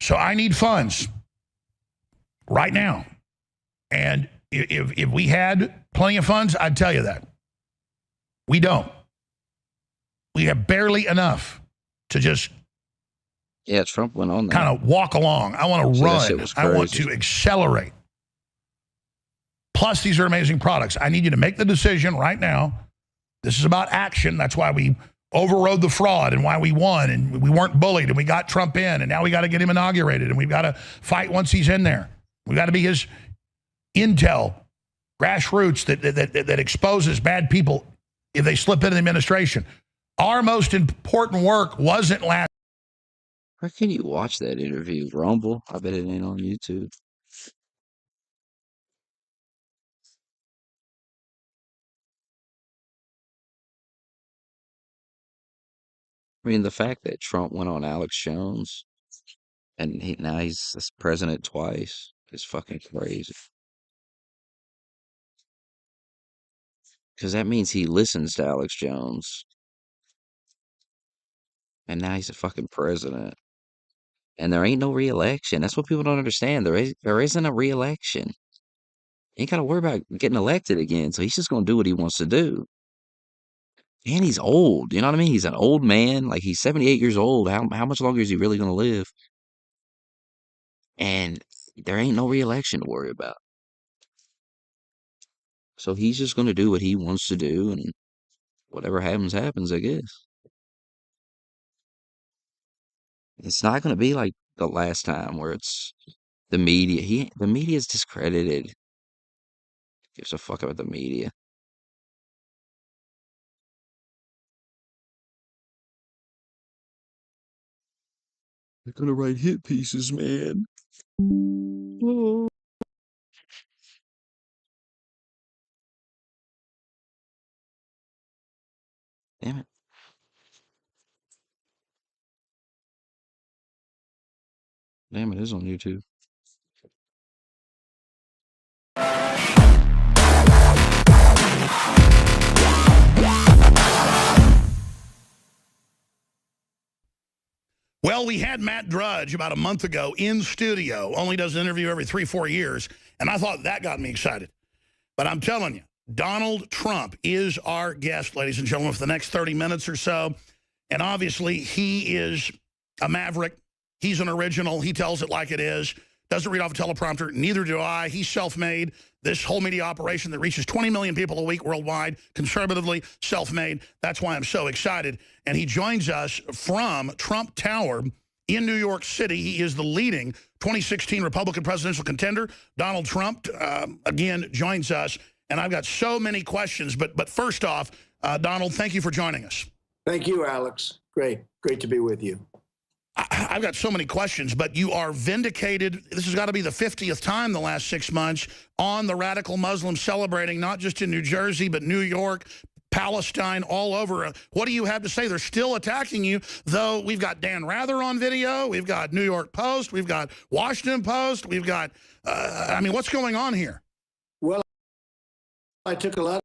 So I need funds right now. And if we had plenty of funds, I'd tell you that. We don't. We have barely enough to just Yeah, Trump went on that. kind of walk along. I want to So that shit run. was I want crazy. to accelerate. Plus, these are amazing products. I need you to make the decision right now. This is about action. That's why we overrode the fraud and why we won and we weren't bullied and we got Trump in and now we got to get him inaugurated and we've got to fight once he's in there. We've got to be his intel, grassroots that exposes bad people if they slip into the administration. Our most important work wasn't last Where can you watch that interview? Rumble? I bet it ain't on YouTube. I mean, the fact that Trump went on Alex Jones and now he's this president twice is fucking crazy. Because that means he listens to Alex Jones, and now he's a fucking president. And there ain't no re-election. That's what people don't understand. There isn't a re-election. He ain't got to worry about getting elected again. So he's just gonna do what he wants to do. And he's old. You know what I mean? He's an old man. Like he's 78 years old. How much longer is he really gonna live? And there ain't no re-election to worry about. So he's just gonna do what he wants to do, and whatever happens, happens, I guess. It's not gonna be like the last time where it's the media. The media is discredited. Gives a fuck about the media. They're gonna write hit pieces, man. Damn it. Damn, it is on YouTube. Well, we had Matt Drudge about a month ago in studio, only does an interview every 3-4 years, and I thought that got me excited. But I'm telling you, Donald Trump is our guest, ladies and gentlemen, for the next 30 minutes or so. And obviously, he is a maverick. He's an original. He tells it like it is. Doesn't read off a teleprompter. Neither do I. He's self-made. This whole media operation that reaches 20 million people a week worldwide, conservatively, self-made. That's why I'm so excited. And he joins us from Trump Tower in New York City. He is the leading 2016 Republican presidential contender. Donald Trump, again, joins us. And I've got so many questions. But first off, Donald, thank you for joining us. Thank you, Alex. Great to be with you. I've got so many questions, but you are vindicated. This has got to be the 50th time the last 6 months on the radical Muslims celebrating, not just in New Jersey, but New York, Palestine, all over. What do you have to say? They're still attacking you, though we've got Dan Rather on video. We've got New York Post. We've got Washington Post. We've got, I mean, what's going on here? Well, I took a lot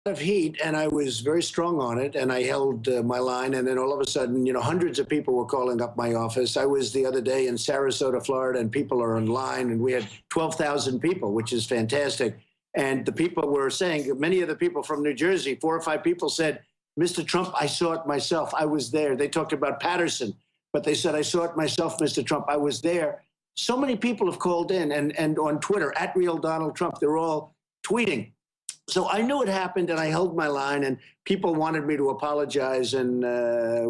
of heat, and I was very strong on it, and I held my line, and then all of a sudden, hundreds of people were calling up my office. I was the other day in Sarasota, Florida, and people are in line, and we had 12,000 people, which is fantastic. And the people were saying, many of the people from New Jersey, 4 or 5 people said, Mr. Trump, I saw it myself. I was there. They talked about Patterson, but they said, I saw it myself, Mr. Trump. I was there. So many people have called in, and on Twitter, @RealDonaldTrump, they're all tweeting. So I knew it happened, and I held my line, and people wanted me to apologize, and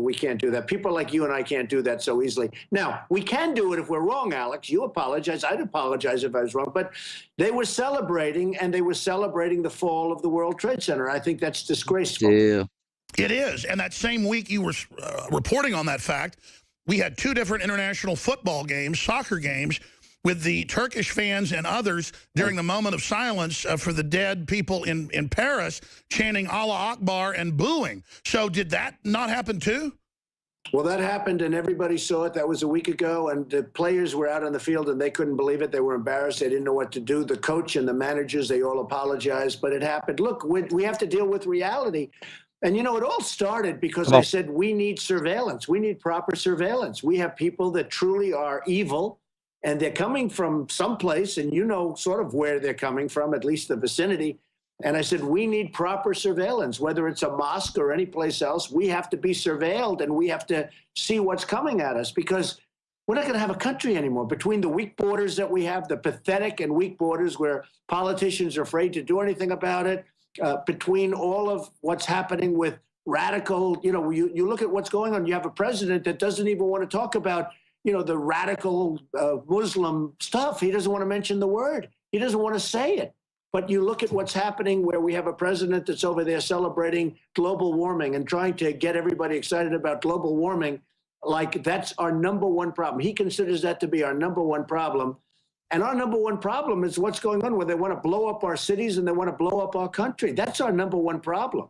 we can't do that. People like you and I can't do that so easily. Now, we can do it if we're wrong, Alex. You apologize. I'd apologize if I was wrong. But they were celebrating, and they were celebrating the fall of the World Trade Center. I think that's disgraceful. Yeah. It is. And that same week you were reporting on that fact, we had 2 different international football games, soccer games, with the Turkish fans and others during the moment of silence for the dead people in Paris, chanting Allah Akbar and booing. So did that not happen too? Well, that happened, and everybody saw it. That was a week ago, and the players were out on the field, and they couldn't believe it. They were embarrassed. They didn't know what to do. The coach and the managers, they all apologized, but it happened. Look, we have to deal with reality. And, it all started because I said we need surveillance. We need proper surveillance. We have people that truly are evil, and they're coming from someplace, and sort of where they're coming from, at least the vicinity. And I said, we need proper surveillance, whether it's a mosque or any place else. We have to be surveilled, and we have to see what's coming at us, because we're not going to have a country anymore. Between the weak borders that we have, the pathetic and weak borders where politicians are afraid to do anything about it, between all of what's happening with radical, you look at what's going on. You have a president that doesn't even want to talk about the radical Muslim stuff. He doesn't want to mention the word. He doesn't want to say it. But you look at what's happening where we have a president that's over there celebrating global warming and trying to get everybody excited about global warming. like that's our number one problem. He considers that to be our number one problem. And our number one problem is what's going on where they want to blow up our cities and they want to blow up our country. That's our number one problem.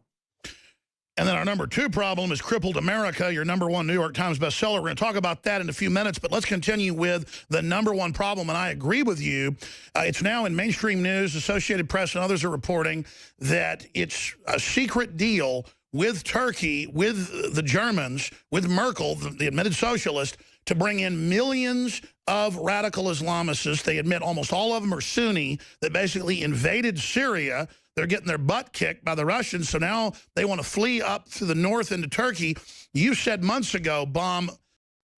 And then our number two problem is Crippled America, your number one New York Times bestseller. We're going to talk about that in a few minutes, but let's continue with the number one problem. And I agree with you. It's now in mainstream news, Associated Press and others are reporting that it's a secret deal with Turkey, with the Germans, with Merkel, the admitted socialist, to bring in millions of radical Islamists. They admit almost all of them are Sunni that basically invaded Syria. They're getting their butt kicked by the Russians, so now they want to flee up through the north into Turkey. You said months ago, bomb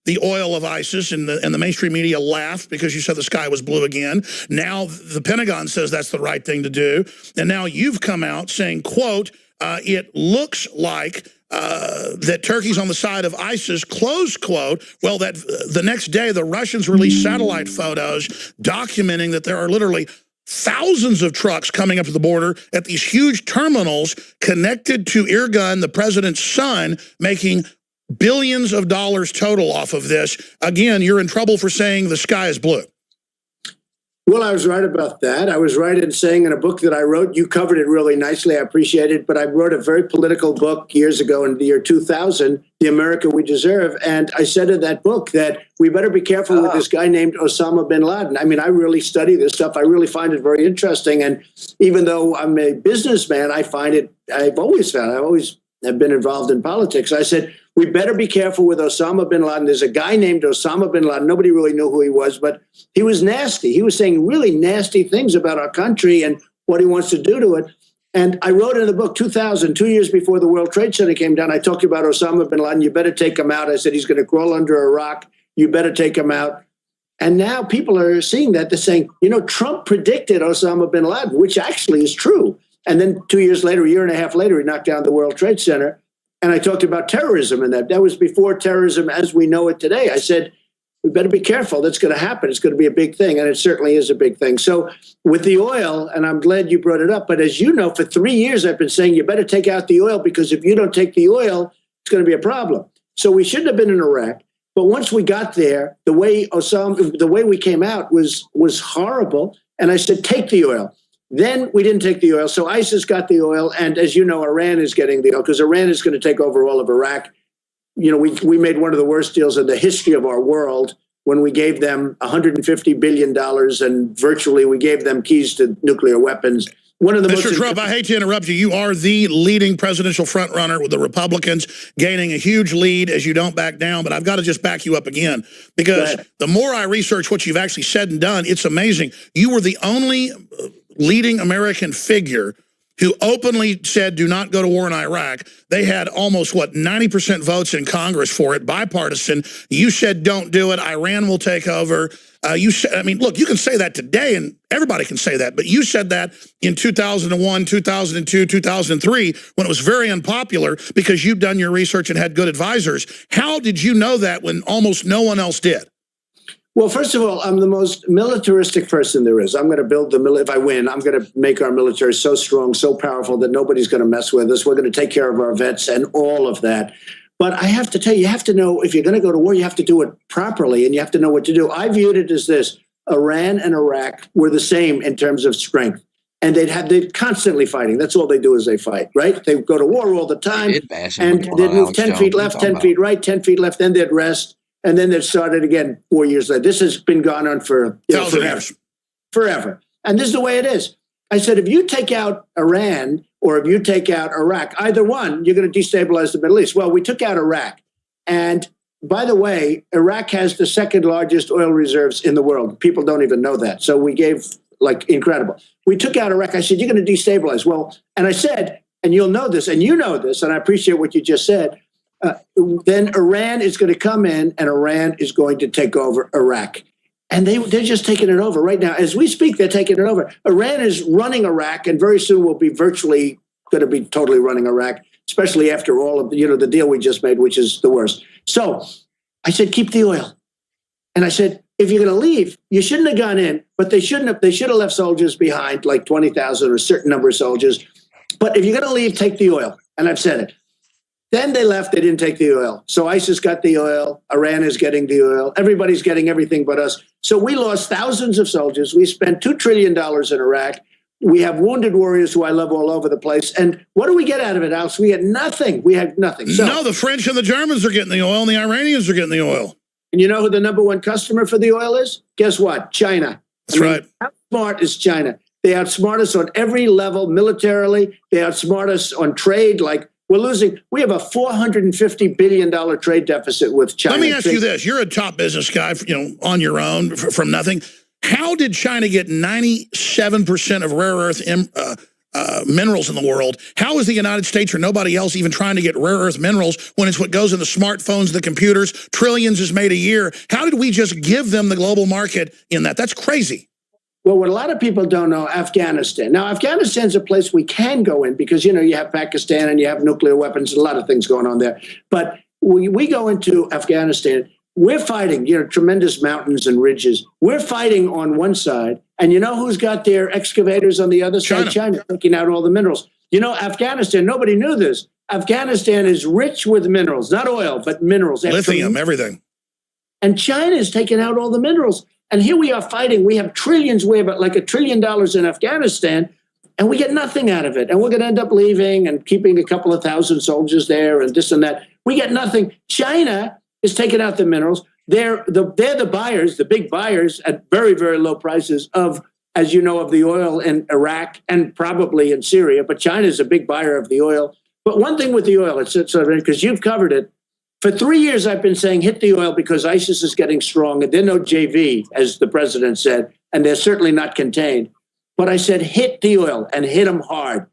the oil of ISIS, and the mainstream media laughed because you said the sky was blue again. Now the Pentagon says that's the right thing to do. And now you've come out saying, quote, it looks like that Turkey's on the side of ISIS, close quote. Well, that the next day, the Russians released satellite photos documenting that there are literally thousands of trucks coming up to the border at these huge terminals connected to Erdogan, the president's son, making billions of dollars total off of this. Again, you're in trouble for saying the sky is blue. Well, I was right about that. I was right in saying in a book that I wrote, you covered it really nicely. I appreciate it. But I wrote a very political book years ago in the year 2000, The America We Deserve. And I said in that book that we better be careful with this guy named Osama bin Laden. I mean, I really study this stuff. I really find it very interesting. And even though I'm a businessman, I've always have been involved in politics. I said, we better be careful with Osama bin Laden. There's a guy named Osama bin Laden. Nobody really knew who he was, but he was nasty. He was saying really nasty things about our country and what he wants to do to it. And I wrote in the book 2000, 2 years before the World Trade Center came down, I talked about Osama bin Laden. You better take him out. I said, he's going to crawl under a rock. You better take him out. And now people are seeing that. They're saying, you know, Trump predicted Osama bin Laden, which actually is true. And then 2 years later, a year and a half later, he knocked down the World Trade Center. And I talked about terrorism, and that was before terrorism as we know it today. I said, we better be careful. That's going to happen. It's going to be a big thing, and it certainly is a big thing. So with the oil, and I'm glad you brought it up, but as you know, for 3 years I've been saying you better take out the oil, because if you don't take the oil, it's going to be a problem. So we shouldn't have been in Iraq. But once we got there, the way we came out was horrible. And I said, take the oil. Then we didn't take the oil. So ISIS got the oil. And as you know, Iran is getting the oil because Iran is going to take over all of Iraq. You know, we made one of the worst deals in the history of our world when we gave them $150 billion and virtually we gave them keys to nuclear weapons. One of the Mr. Trump, I hate to interrupt you. You are the leading presidential frontrunner with the Republicans gaining a huge lead as you don't back down. But I've got to just back you up again, because the more I research what you've actually said and done, it's amazing. You were the only leading American figure who openly said, do not go to war in Iraq. They had almost, 90% votes in Congress for it, bipartisan. You said, don't do it. Iran will take over. You said, I mean, look, you can say that today and everybody can say that, but you said that in 2001, 2002, 2003, when it was very unpopular because you've done your research and had good advisors. How did you know that when almost no one else did? Well, first of all, I'm the most militaristic person there is. I'm going to build if I win, I'm going to make our military so strong, so powerful that nobody's going to mess with us. We're going to take care of our vets and all of that. But I have to tell you, you have to know if you're going to go to war, you have to do it properly and you have to know what to do. I viewed it as this. Iran and Iraq were the same in terms of strength. And they're constantly fighting. That's all they do is they fight, right? They go to war all the time. And they'd move 10 feet left, 10 feet right, 10 feet left, then they'd rest. And then they'd start it again 4 years later. This has been going on for forever. And this is the way it is. I said, if you take out Iran or if you take out Iraq, either one, you're going to destabilize the Middle East. Well, we took out Iraq. And by the way, Iraq has the second largest oil reserves in the world. People don't even know that. So we gave incredible. We took out Iraq. I said, you're going to destabilize. Well, and I said, and you'll know this, and you know this, and I appreciate what you just said. Then Iran is going to come in and Iran is going to take over Iraq. And they're just taking it over right now. As we speak, they're taking it over. Iran is running Iraq and very soon will be virtually going to be totally running Iraq, especially after all of the deal we just made, which is the worst. So I said, keep the oil. And I said, if you're going to leave, you shouldn't have gone in, but they should have left soldiers behind, like 20,000 or a certain number of soldiers. But if you're going to leave, take the oil. And I've said it. Then they left. They didn't take the oil. So ISIS got the oil. Iran is getting the oil. Everybody's getting everything but us. So we lost thousands of soldiers. We spent $2 trillion in Iraq. We have wounded warriors who I love all over the place. And what do we get out of it, Alex? We had nothing. We had nothing. So, no, the French and the Germans are getting the oil, and the Iranians are getting the oil. And you know who the number one customer for the oil is? Guess what? China. That's right. How smart is China? They outsmart us on every level militarily. They outsmart us on trade. Like we have a $450 billion trade deficit with China. Let me ask you this. You're a top business guy, on your own from nothing. How did China get 97% of rare earth minerals in the world? How is the United States or nobody else even trying to get rare earth minerals when it's what goes in the smartphones, the computers, trillions is made a year? How did we just give them the global market in that? That's crazy. Well, what a lot of people don't know, Afghanistan. Now, Afghanistan's a place we can go in because, you have Pakistan and you have nuclear weapons, a lot of things going on there. But we go into Afghanistan, we're fighting, tremendous mountains and ridges. We're fighting on one side. And you know who's got their excavators on the other side? China, taking out all the minerals. Afghanistan, nobody knew this. Afghanistan is rich with minerals, not oil, but minerals. Lithium, everything. And China is taking out all the minerals. And here we are fighting. We have trillions, we have like $1 trillion in Afghanistan, and we get nothing out of it. And we're going to end up leaving and keeping a couple of thousand soldiers there and this and that. We get nothing. China is taking out the minerals. They're the buyers, the big buyers at very, very low prices of, as you know, of the oil in Iraq and probably in Syria. But China is a big buyer of the oil. But one thing with the oil, it's because you've covered it. For 3 years, I've been saying hit the oil because ISIS is getting strong. And they're no JV, as the president said, and they're certainly not contained. But I said hit the oil and hit them hard.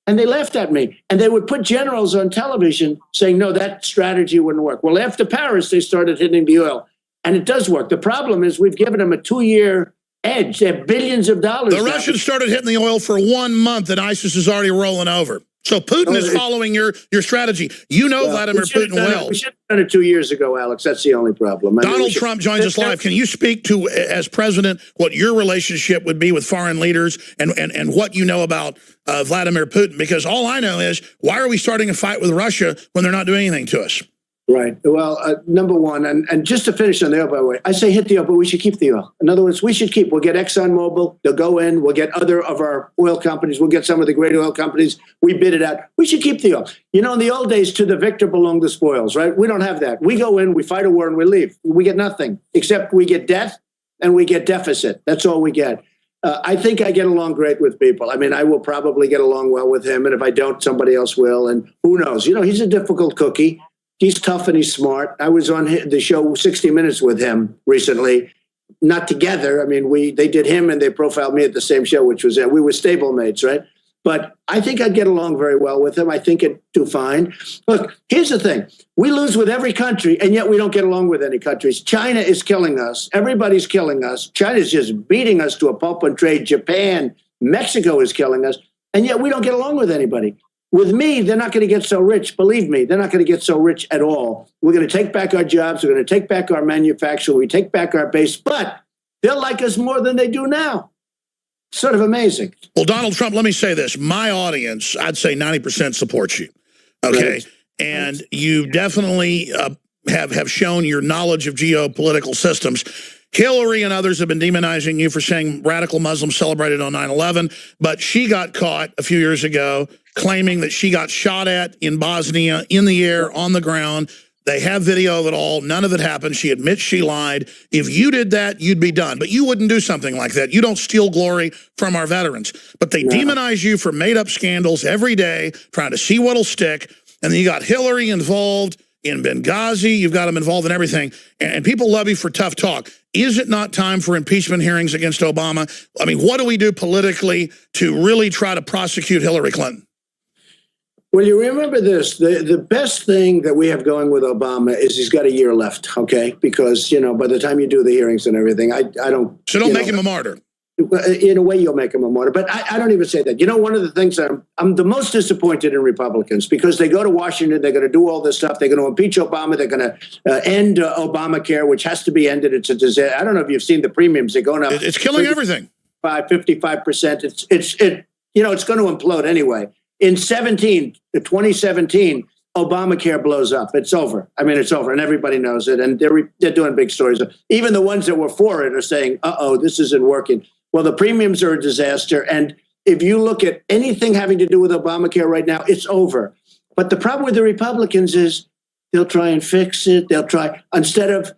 And they laughed at me. And they would put generals on television saying, no, that strategy wouldn't work. Well, after Paris, they started hitting the oil. And it does work. The problem is we've given them a 2-year edge. They have billions of dollars. The Russians started hitting the oil for 1 month, and ISIS is already rolling over. So Putin is following your strategy. Vladimir Putin well. We should have done it 2 years ago, Alex. That's the only problem. Donald Trump joins us live. Can you speak to, as president, what your relationship would be with foreign leaders and what you know about Vladimir Putin? Because all I know is, why are we starting a fight with Russia when they're not doing anything to us? Right. Well, number one, and just to finish on the oil, by the way, I say hit the oil, but we should keep the oil. In other words, we should keep. We'll get ExxonMobil. They'll go in. We'll get other of our oil companies. We'll get some of the great oil companies. We bid it out. We should keep the oil. In the old days, to the victor belong the spoils, right? We don't have that. We go in, we fight a war, and we leave. We get nothing, except we get debt and we get deficit. That's all we get. I think I get along great with people. I mean, I will probably get along well with him, and if I don't, somebody else will. And who knows? He's a difficult cookie. He's tough and he's smart. I was on the show 60 Minutes with him recently, not together. I mean, they did him and they profiled me at the same show, which was we were stablemates, right? But I think I'd get along very well with him. I think it'd do fine. Look, here's the thing. We lose with every country, and yet we don't get along with any countries. China is killing us. Everybody's killing us. China's just beating us to a pulp and trade. Japan, Mexico is killing us, and yet we don't get along with anybody. With me, they're not going to get so rich. Believe me, they're not going to get so rich at all. We're going to take back our jobs. We're going to take back our manufacturing. We take back our base, but they'll like us more than they do now. Sort of amazing. Well, Donald Trump, let me say this. My audience, I'd say 90% supports you. Okay. Right. And you definitely have shown your knowledge of geopolitical systems. Hillary and others have been demonizing you for saying radical Muslims celebrated on 9/11, but she got caught a few years ago claiming that she got shot at in Bosnia, in the air, on the ground. They have video of it all. None of it happened. She admits she lied. If you did that, you'd be done. But you wouldn't do something like that. You don't steal glory from our veterans. But they demonize you for made-up scandals every day, trying to see what'll stick. And then you got Hillary involved in Benghazi. You've got them involved in everything. And people love you for tough talk. Is it not time for impeachment hearings against Obama? I mean, what do we do politically to really try to prosecute Hillary Clinton? Well, you remember this. The best thing that we have going with Obama is he's got a year left, okay? Because, by the time you do the hearings and everything, I don't... So don't make him a martyr. In a way, you'll make him a martyr. But I don't even say that. One of the things I'm the most disappointed in Republicans, because they go to Washington, they're going to do all this stuff. They're going to impeach Obama. They're going to end Obamacare, which has to be ended. It's a disaster. I don't know if you've seen the premiums. They're going up. It's killing everything. 55%. It's going to implode anyway. In 2017, Obamacare blows up. It's over. I mean, it's over, and everybody knows it. And they're doing big stories. Even the ones that were for it are saying, "Uh-oh, this isn't working." Well, the premiums are a disaster. And if you look at anything having to do with Obamacare right now, it's over. But the problem with the Republicans is they'll try and fix it. They'll try, instead of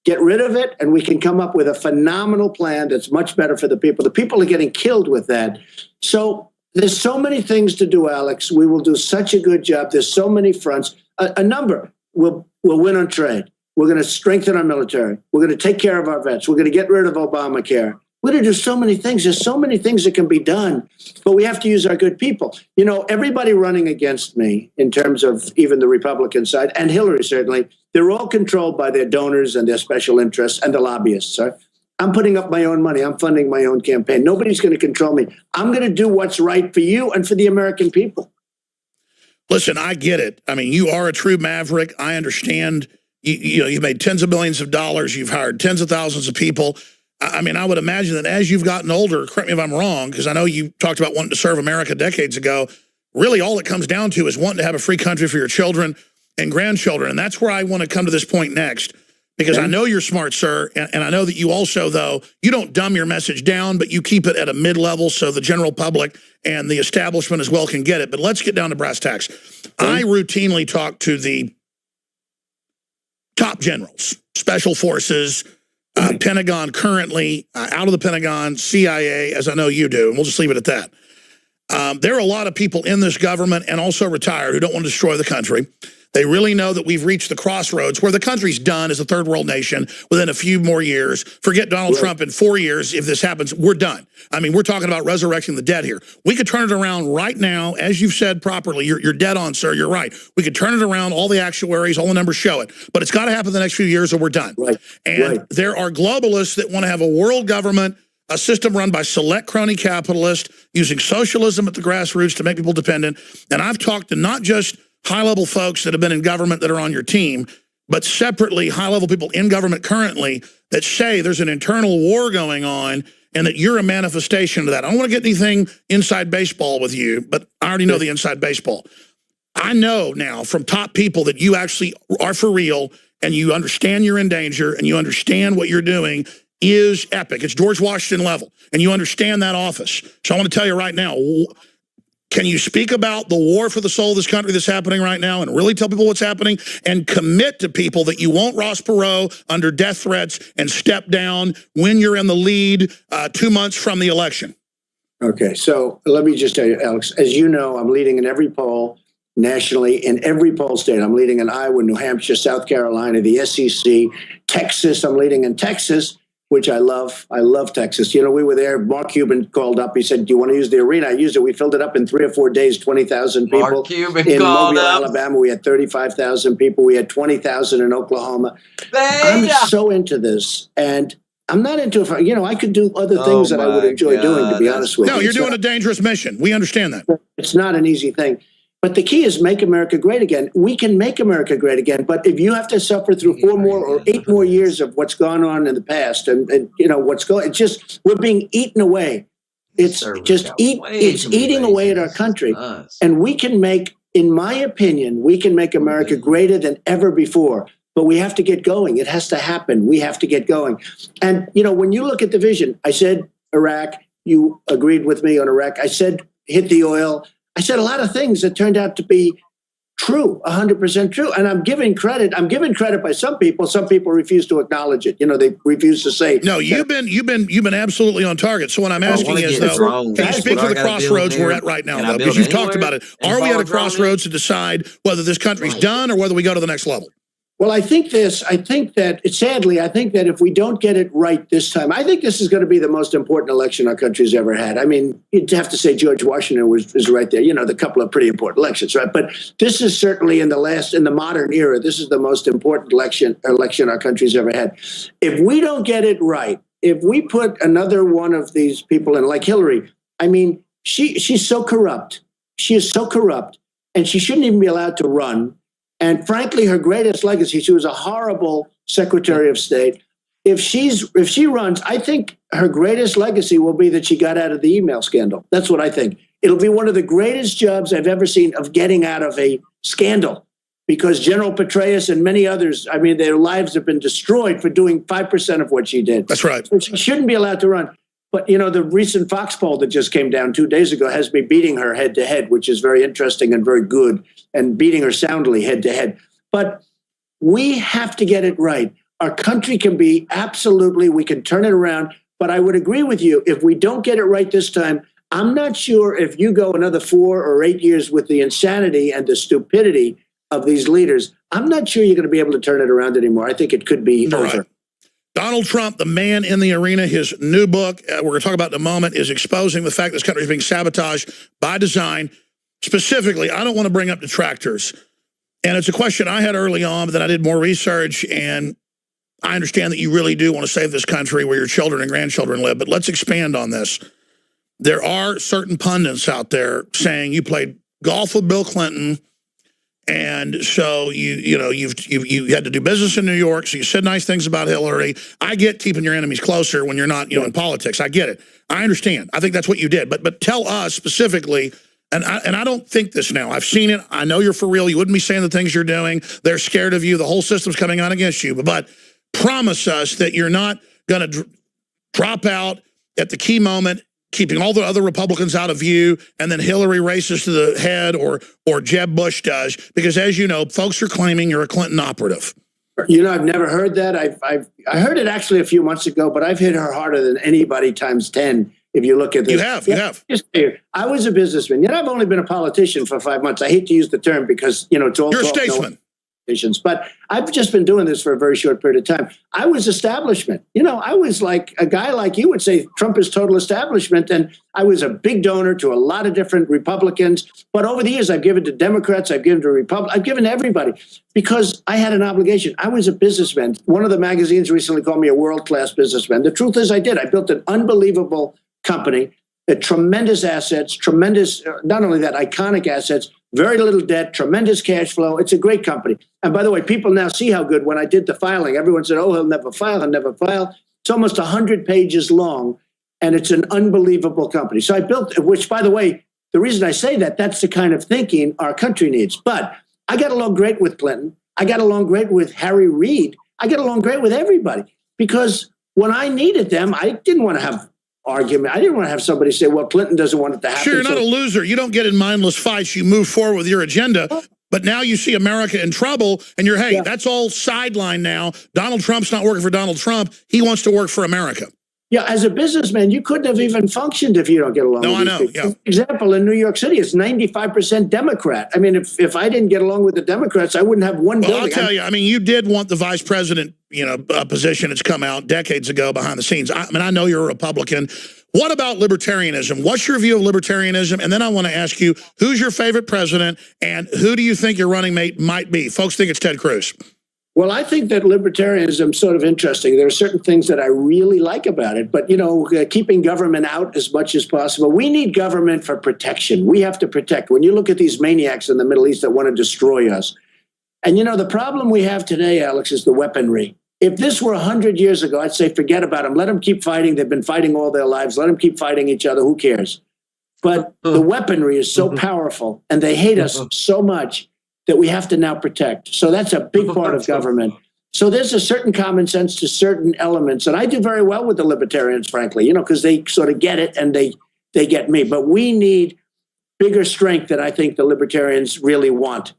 get rid of it, and we can come up with a phenomenal plan that's much better for the people. The people are getting killed with that. So there's so many things to do, Alex. We will do such a good job. There's so many fronts. A number. We'll win on trade. We're going to strengthen our military. We're going to take care of our vets. We're going to get rid of Obamacare. We're going to do so many things. There's so many things that can be done, but we have to use our good people. You know, everybody running against me in terms of even the Republican side, and Hillary certainly, they're all controlled by their donors and their special interests and the lobbyists. Right? I'm putting up my own money. I'm funding my own campaign. Nobody's going to control me. I'm going to do what's right for you and for the American people. Listen, I get it. I mean, you are a true maverick. I understand. You know, you've made tens of millions of dollars. You've hired tens of thousands of people. I mean, I would imagine that as you've gotten older, correct me if I'm wrong, because I know you talked about wanting to serve America decades ago, really all it comes down to is wanting to have a free country for your children and grandchildren. And that's where I want to come to this point next, because I know you're smart, sir, and I know that you also, though, you don't dumb your message down, but you keep it at a mid-level so the general public and the establishment as well can get it. But let's get down to brass tacks. I routinely talk to the top generals, special forces, Pentagon currently, out of the Pentagon, CIA, as I know you do, and we'll just leave it at that. There are a lot of people in this government and also retired who don't want to destroy the country. They really know that we've reached the crossroads where the country's done as a third world nation within a few more years. Forget Donald Trump in 4 years. If this happens, we're done. I mean, we're talking about resurrecting the dead here. We could turn it around right now, as you've said properly. You're dead on, sir. You're right. We could turn it around. All the actuaries, all the numbers show it. But it's got to happen the next few years or we're done. And there are globalists that want to have a world government, a system run by select crony capitalists using socialism at the grassroots to make people dependent. And I've talked to not just high-level folks that have been in government that are on your team, but separately high-level people in government currently that say there's an internal war going on and that you're a manifestation of that. I don't want to get anything inside baseball with you, but I already know the inside baseball. I know now from top people that you actually are for real and you understand you're in danger and you understand what you're doing is epic. It's George Washington level, and you understand that office. So I want to tell you right now, can you speak about the war for the soul of this country that's happening right now and really tell people what's happening and commit to people that you won't Ross Perot under death threats and step down when you're in the lead 2 months from the election? Okay, so let me just tell you, Alex, as you know, I'm leading in every poll nationally, in every poll state. I'm leading in Iowa, New Hampshire, South Carolina, the SEC, Texas. I'm leading in Texas, which I love. I love Texas. You know, we were there. Mark Cuban called up. He said, "Do you want to use the arena?" I used it. We filled it up in 3 or 4 days, 20,000 people. Mark Cuban in called Mobile, up. Alabama, we had 35,000 people. We had 20,000 in Oklahoma. I'm so into this. And I'm not into it. You know, I could do other things that I would enjoy doing, to be honest with you. No, you're doing a dangerous mission. We understand that. It's not an easy thing. But the key is make America great again. We can make America great again. But if you have to suffer through 4 more or 8 more years of what's gone on in the past and you know, what's going, it's just, we're being eaten away. It's just eating away at our country. And we can make, in my opinion, we can make America greater than ever before. But we have to get going. It has to happen. We have to get going. And, you know, when you look at the vision, I said Iraq, you agreed with me on Iraq. I said hit the oil. I said a lot of things that turned out to be true, 100% true. And I'm giving credit. I'm given credit by some people. Some people refuse to acknowledge it. You know, they refuse to say. No, you've been absolutely on target. So what I'm asking is, though, can you speak to the crossroads we're at right now, though? Because you've talked about it. Are we at a crossroads to decide whether this country's done or whether we go to the next level? Well, I think that if we don't get it right this time, I think this is going to be the most important election our country's ever had. I mean, you'd have to say George Washington is right there. You know, the couple of pretty important elections, right? But this is certainly in the modern era, this is the most important election our country's ever had. If we don't get it right, if we put another one of these people in, like Hillary, I mean, she's so corrupt. She is so corrupt, and she shouldn't even be allowed to run. And frankly, her greatest legacy, she was a horrible Secretary of State. If she runs, I think her greatest legacy will be that she got out of the email scandal. That's what I think. It'll be one of the greatest jobs I've ever seen of getting out of a scandal. because General Petraeus and many others, I mean, their lives have been destroyed for doing 5% of what she did. That's right. So she shouldn't be allowed to run. But, you know, the recent Fox poll that just came down 2 days ago has me beating her head to head, which is very interesting and very good, and beating her soundly head to head. But we have to get it right. Our country can be absolutely, we can turn it around. But I would agree with you, if we don't get it right this time, I'm not sure if you go another 4 or 8 years with the insanity and the stupidity of these leaders, I'm not sure you're going to be able to turn it around anymore. I think it could be over. Right. Donald Trump, the man in the arena, his new book, we're going to talk about in a moment, is exposing the fact this country is being sabotaged by design. Specifically, I don't want to bring up detractors. And it's a question I had early on, but then I did more research, and I understand that you really do want to save this country where your children and grandchildren live, but let's expand on this. There are certain pundits out there saying you played golf with Bill Clinton, and so you had to do business in New York, so you said nice things about Hillary. I get keeping your enemies closer when you're not, in politics. I get it. I understand. I think that's what you did. But tell us specifically, and I don't think this now. I've seen it. I know you're for real. You wouldn't be saying the things you're doing. They're scared of you. The whole system's coming on against you. But promise us that you're not going to drop out at the key moment, keeping all the other Republicans out of view, and then Hillary races to the head or Jeb Bush does, because as you know, folks are claiming you're a Clinton operative. You know, I've never heard that. I heard it actually a few months ago, but I've hit her harder than anybody times 10. If you look at this. You have. I was a businessman. I've only been a politician for 5 months. I hate to use the term because, it's all You're a talk, statesman. But I've just been doing this for a very short period of time. I was establishment. I was like a guy like you would say Trump is total establishment. And I was a big donor to a lot of different Republicans. But over the years, I've given to Democrats, I've given to Republicans, I've given to everybody because I had an obligation. I was a businessman. One of the magazines recently called me a world-class businessman. The truth is I did. I built an unbelievable company, tremendous assets, not only that, iconic assets, very little debt, tremendous cash flow. It's a great company. And by the way, people now see how good when I did the filing. Everyone said, oh, he'll never file. It's almost 100 pages long, and it's an unbelievable company. So I built, which, by the way, the reason I say that, that's the kind of thinking our country needs. But I got along great with Clinton. I got along great with Harry Reid. I got along great with everybody because when I needed them, I didn't want to have argument. I didn't want to have somebody say, well, Clinton doesn't want it to happen. Sure, you're not a loser. You don't get in mindless fights. You move forward with your agenda. But now you see America in trouble, and you're, hey, that's all sidelined now. Donald Trump's not working for Donald Trump. He wants to work for America. Yeah, as a businessman, you couldn't have even functioned if you don't get along with I know. people. Yeah. For example, in New York City, it's 95% Democrat. I mean, if I didn't get along with the Democrats, I wouldn't have one building. I'll tell you, you did want the vice president, position. It's come out decades ago behind the scenes. I know you're a Republican. What about libertarianism? What's your view of libertarianism? And then I want to ask you, who's your favorite president, and who do you think your running mate might be? Folks think it's Ted Cruz. Well, I think that libertarianism is sort of interesting. There are certain things that I really like about it, but, keeping government out as much as possible. We need government for protection. We have to protect. When you look at these maniacs in the Middle East that want to destroy us, and, the problem we have today, Alex, is the weaponry. If this were 100 years ago, I'd say forget about them. Let them keep fighting. They've been fighting all their lives. Let them keep fighting each other. Who cares? But the weaponry is so powerful, and they hate us so much that we have to now protect. So that's a big part of government. So there's a certain common sense to certain elements. And I do very well with the libertarians, frankly, because they sort of get it and they get me. But we need bigger strength than I think the libertarians really want.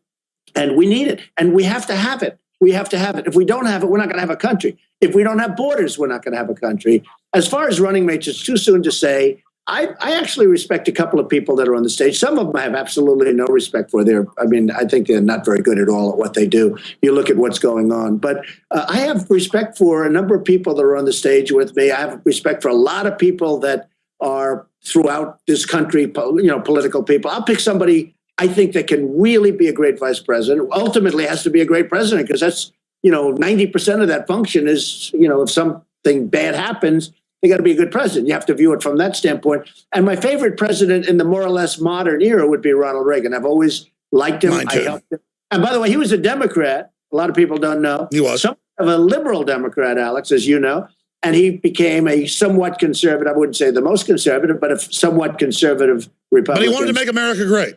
And we need it. And we have to have it. We have to have it. If we don't have it, we're not going to have a country. If we don't have borders, we're not going to have a country. As far as running mates, it's too soon to say. I actually respect a couple of people that are on the stage. Some of them I have absolutely no respect for. I think they're not very good at all at what they do. You look at what's going on. But I have respect for a number of people that are on the stage with me. I have respect for a lot of people that are throughout this country, political people. I'll pick somebody I think that can really be a great vice president. Ultimately has to be a great president because that's, 90% of that function is, if something bad happens, they got to be a good president. You have to view it from that standpoint. And my favorite president in the more or less modern era would be Ronald Reagan. I've always liked him. I helped him. And by the way, he was a Democrat. A lot of people don't know. He was. Somewhat of a liberal Democrat, Alex, as you know. And he became a somewhat conservative, I wouldn't say the most conservative, but a somewhat conservative Republican. But he wanted to make America great.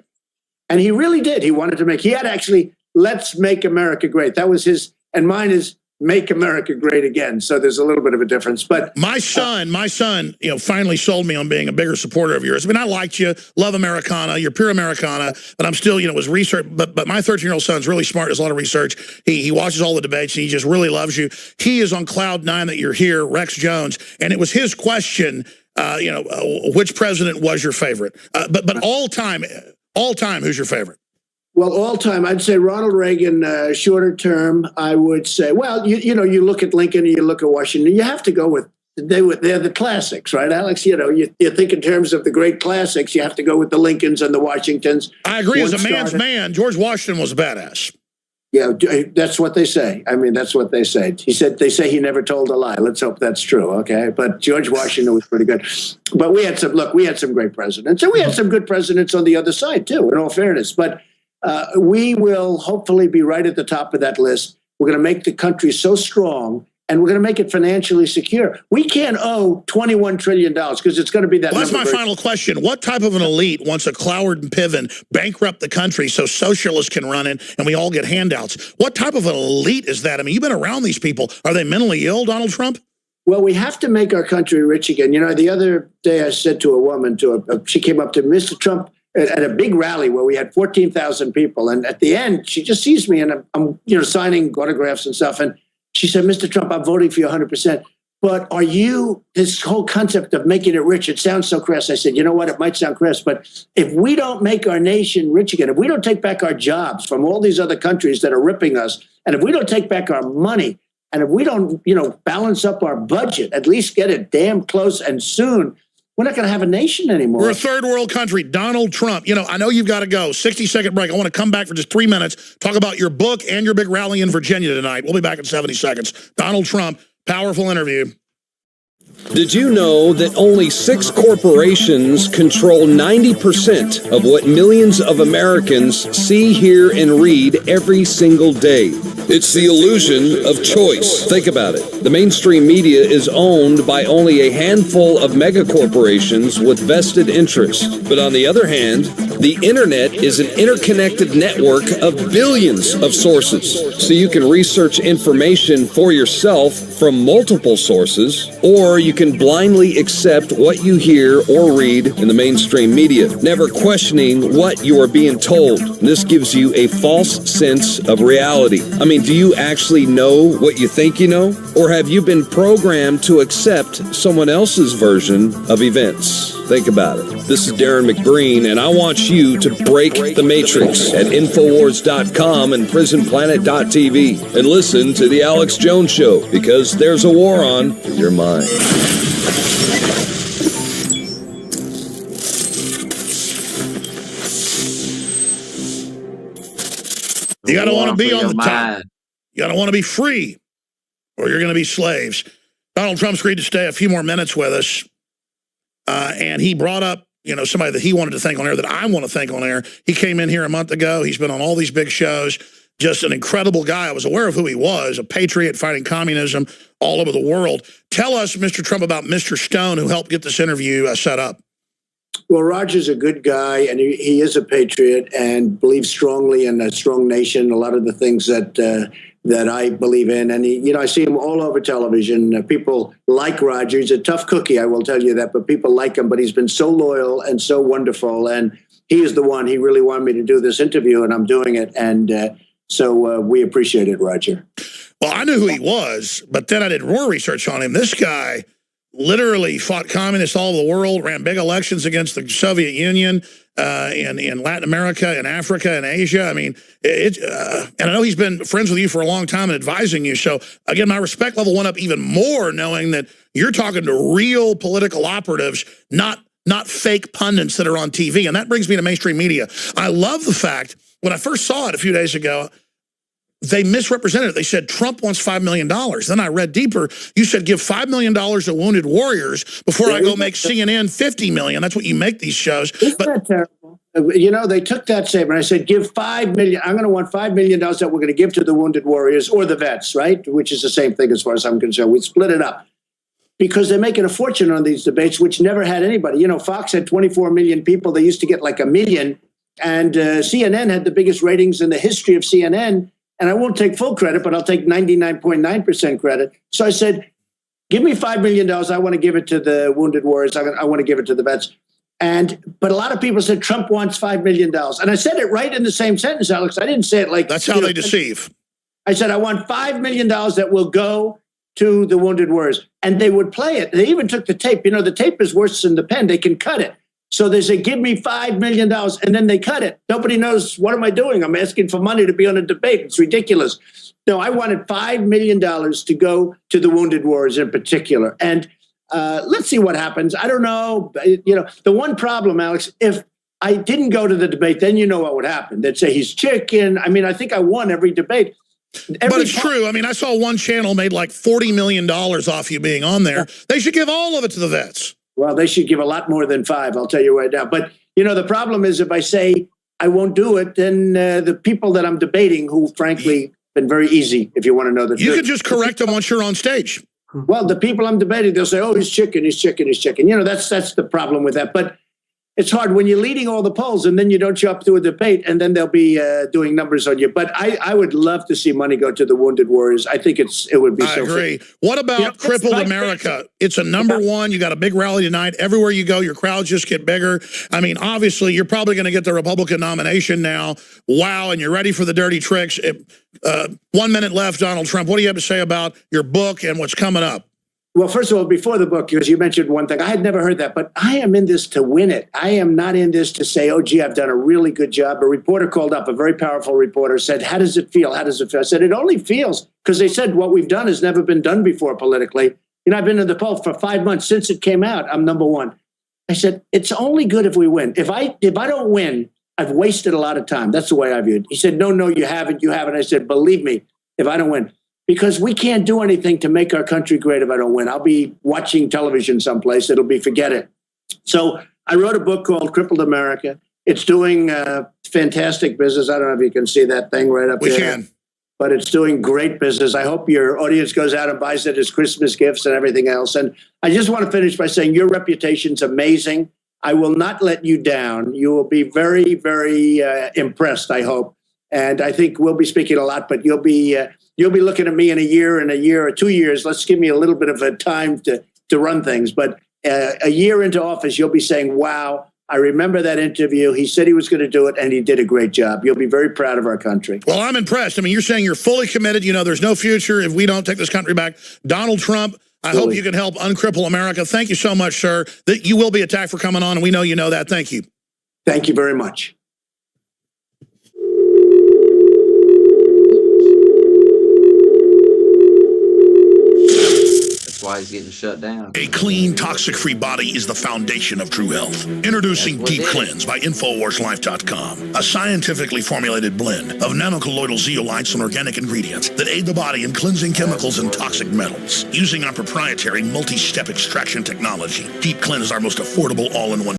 And he really did. He had actually let's make America great. That was his, and mine is make America great again. So there's a little bit of a difference. But my son, finally sold me on being a bigger supporter of yours. I mean, I liked you, love Americana, you're pure Americana, but I'm still, was research. But my 13-year-old son's really smart, does a lot of research. He watches all the debates, and he just really loves you. He is on cloud nine that you're here, Rex Jones, and it was his question. Which president was your favorite? But all time, who's your favorite? Well, all time, I'd say Ronald Reagan. Shorter term, I would say. Well, you look at Lincoln and you look at Washington. You have to go with they're the classics, right, Alex? You think in terms of the great classics, you have to go with the Lincolns and the Washingtons. I agree. As a man's man, George Washington was a badass. Yeah, that's what they say. I mean, that's what they say. They say he never told a lie. Let's hope that's true, okay? But George Washington was pretty good. But we had some great presidents. And we had some good presidents on the other side, too, in all fairness. But we will hopefully be right at the top of that list. We're going to make the country so strong, and we're going to make it financially secure. We can't owe $21 trillion because it's going to be that. Well, that's my final question. What type of an elite wants a Cloward and Piven bankrupt the country so socialists can run it and we all get handouts? What type of an elite is that? I mean, you've been around these people. Are they mentally ill, Donald Trump? Well, we have to make our country rich again. The other day I said to a woman, she came up to Mr. Trump, at a big rally where we had 14,000 people. And at the end, she just sees me and I'm signing autographs and stuff. And she said, Mr. Trump, I'm voting for you 100%. But are you, this whole concept of making it rich, it sounds so crass. I said, you know what, it might sound crass, but if we don't make our nation rich again, if we don't take back our jobs from all these other countries that are ripping us, and if we don't take back our money, and if we don't, balance up our budget, at least get it damn close and soon, we're not going to have a nation anymore. We're a third world country. Donald Trump. I know you've got to go. 60-second break. I want to come back for just 3 minutes, talk about your book and your big rally in Virginia tonight. We'll be back in 70 seconds. Donald Trump, powerful interview. Did you know that only 6 corporations control 90% of what millions of Americans see, hear, and read every single day? It's the illusion of choice. Think about it. The mainstream media is owned by only a handful of megacorporations with vested interests. But on the other hand, the internet is an interconnected network of billions of sources. So you can research information for yourself from multiple sources, or you can blindly accept what you hear or read in the mainstream media, never questioning what you are being told. And this gives you a false sense of reality. I mean, do you actually know what you think you know? Or have you been programmed to accept someone else's version of events? Think about it. This is Darren McBreen, and I want you to break the matrix at Infowars.com and PrisonPlanet.tv and listen to The Alex Jones Show, because there's a war on your mind. You got to want to be on the top. You got to want to be free, or you're going to be slaves. Donald Trump's agreed to stay a few more minutes with us. And he brought up, somebody that he wanted to thank on air, that I want to thank on air. He came in here a month ago. He's been on all these big shows. Just an incredible guy. I was aware of who he was, a patriot fighting communism all over the world. Tell us, Mr. Trump, about Mr. Stone, who helped get this interview set up. Well, Roger's a good guy, and he is a patriot and believes strongly in a strong nation, a lot of the things that I believe in. And I see him all over television. People like Roger. He's a tough cookie, I will tell you that, but people like him. But he's been so loyal and so wonderful. And he is the one. He really wanted me to do this interview, and I'm doing it. And so we appreciate it, Roger. Well, I knew who he was, but then I did more research on him. This guy literally fought communists all over the world, ran big elections against the Soviet Union, in Latin America and Africa and Asia. I mean, and I know he's been friends with you for a long time and advising you. So, again, my respect level went up even more knowing that you're talking to real political operatives, not fake pundits that are on TV. And that brings me to mainstream media. I love the fact, when I first saw it a few days ago, they misrepresented it. They said Trump wants $5 million. Then I read deeper. You said give $5 million to Wounded Warriors before I go make CNN $50 million. That's what you make these shows. Isn't that terrible? They took that statement. I said, give $5 million. I'm going to want $5 million that we're going to give to the Wounded Warriors or the vets, right? Which is the same thing as far as I'm concerned. We split it up because they're making a fortune on these debates, which never had anybody. Fox had 24 million people. They used to get like 1 million. And CNN had the biggest ratings in the history of CNN. And I won't take full credit, but I'll take 99.9% credit. So I said, give me $5 million. I want to give it to the wounded warriors. I want to give it to the vets. But a lot of people said Trump wants $5 million. And I said it right in the same sentence, Alex. I didn't say it like... That's how they deceive. I said, I want $5 million that will go to the wounded warriors. And they would play it. They even took the tape. You know, the tape is worse than the pen. They can cut it. So they say, give me $5 million. And then they cut it. Nobody knows, what am I doing? I'm asking for money to be on a debate. It's ridiculous. No, I wanted $5 million to go to the wounded warriors in particular. And let's see what happens. I don't know. You know, the one problem, Alex, if I didn't go to the debate, then you know what would happen. They'd say he's chicken. I mean, I think I won every debate. But it's true. I mean, I saw one channel made like $40 million off you being on there. They should give all of it to the vets. Well, they should give a lot more than 5, I'll tell you right now. But, you know, the problem is if I say I won't do it, then the people that I'm debating, who frankly been very easy, if you want to know the truth. You could just correct them once you're on stage. Well, the people I'm debating, they'll say, oh, he's chicken, he's chicken, he's chicken. You know, that's the problem with that. But it's hard when you're leading all the polls and then you don't show up to a debate and then they'll be doing numbers on you. But I would love to see money go to the wounded warriors. I think it would be I agree. What about Crippled America? It's a #1. You got a big rally tonight. Everywhere you go, your crowds just get bigger. I mean, obviously, you're probably going to get the Republican nomination now. Wow, and you're ready for the dirty tricks. 1 minute left, Donald Trump. What do you have to say about your book and what's coming up? Well, first of all, before the book, because you mentioned one thing, I had never heard that, but I am in this to win it. I am not in this to say, oh, gee, I've done a really good job. A reporter called up, a very powerful reporter, said, how does it feel? How does it feel? I said, it only feels, because they said what we've done has never been done before politically. You know, I've been in the poll for 5 months. Since it came out, I'm #1. I said, it's only good if we win. If I don't win, I've wasted a lot of time. That's the way I viewed it. He said, no, you haven't. You haven't. I said, believe me, if I don't win. Because we can't do anything to make our country great if I don't win. I'll be watching television someplace. It'll be forget it. So I wrote a book called Crippled America. It's doing fantastic business. I don't know if you can see that thing right up there. We can. But it's doing great business. I hope your audience goes out and buys it as Christmas gifts and everything else. And I just want to finish by saying your reputation's amazing. I will not let you down. You will be very, very impressed, I hope. And I think we'll be speaking a lot, but you'll be looking at me in a year or 2 years. Let's give me a little bit of a time to run things. But a year into office, you'll be saying, wow, I remember that interview. He said he was going to do it, and he did a great job. You'll be very proud of our country. Well, I'm impressed. I mean, you're saying you're fully committed. You know, there's no future if we don't take this country back. Donald Trump, I hope you can help uncripple America. Thank you so much, sir. That you will be attacked for coming on, and we know you know that. Thank you. Thank you very much. Why he's getting shut down. A clean, toxic-free body is the foundation of true health. Introducing Deep Cleanse by InfoWarsLife.com, a scientifically formulated blend of nanocolloidal zeolites and organic ingredients that aid the body in cleansing chemicals and toxic metals. Using our proprietary multi-step extraction technology, Deep Cleanse is our most affordable all-in-one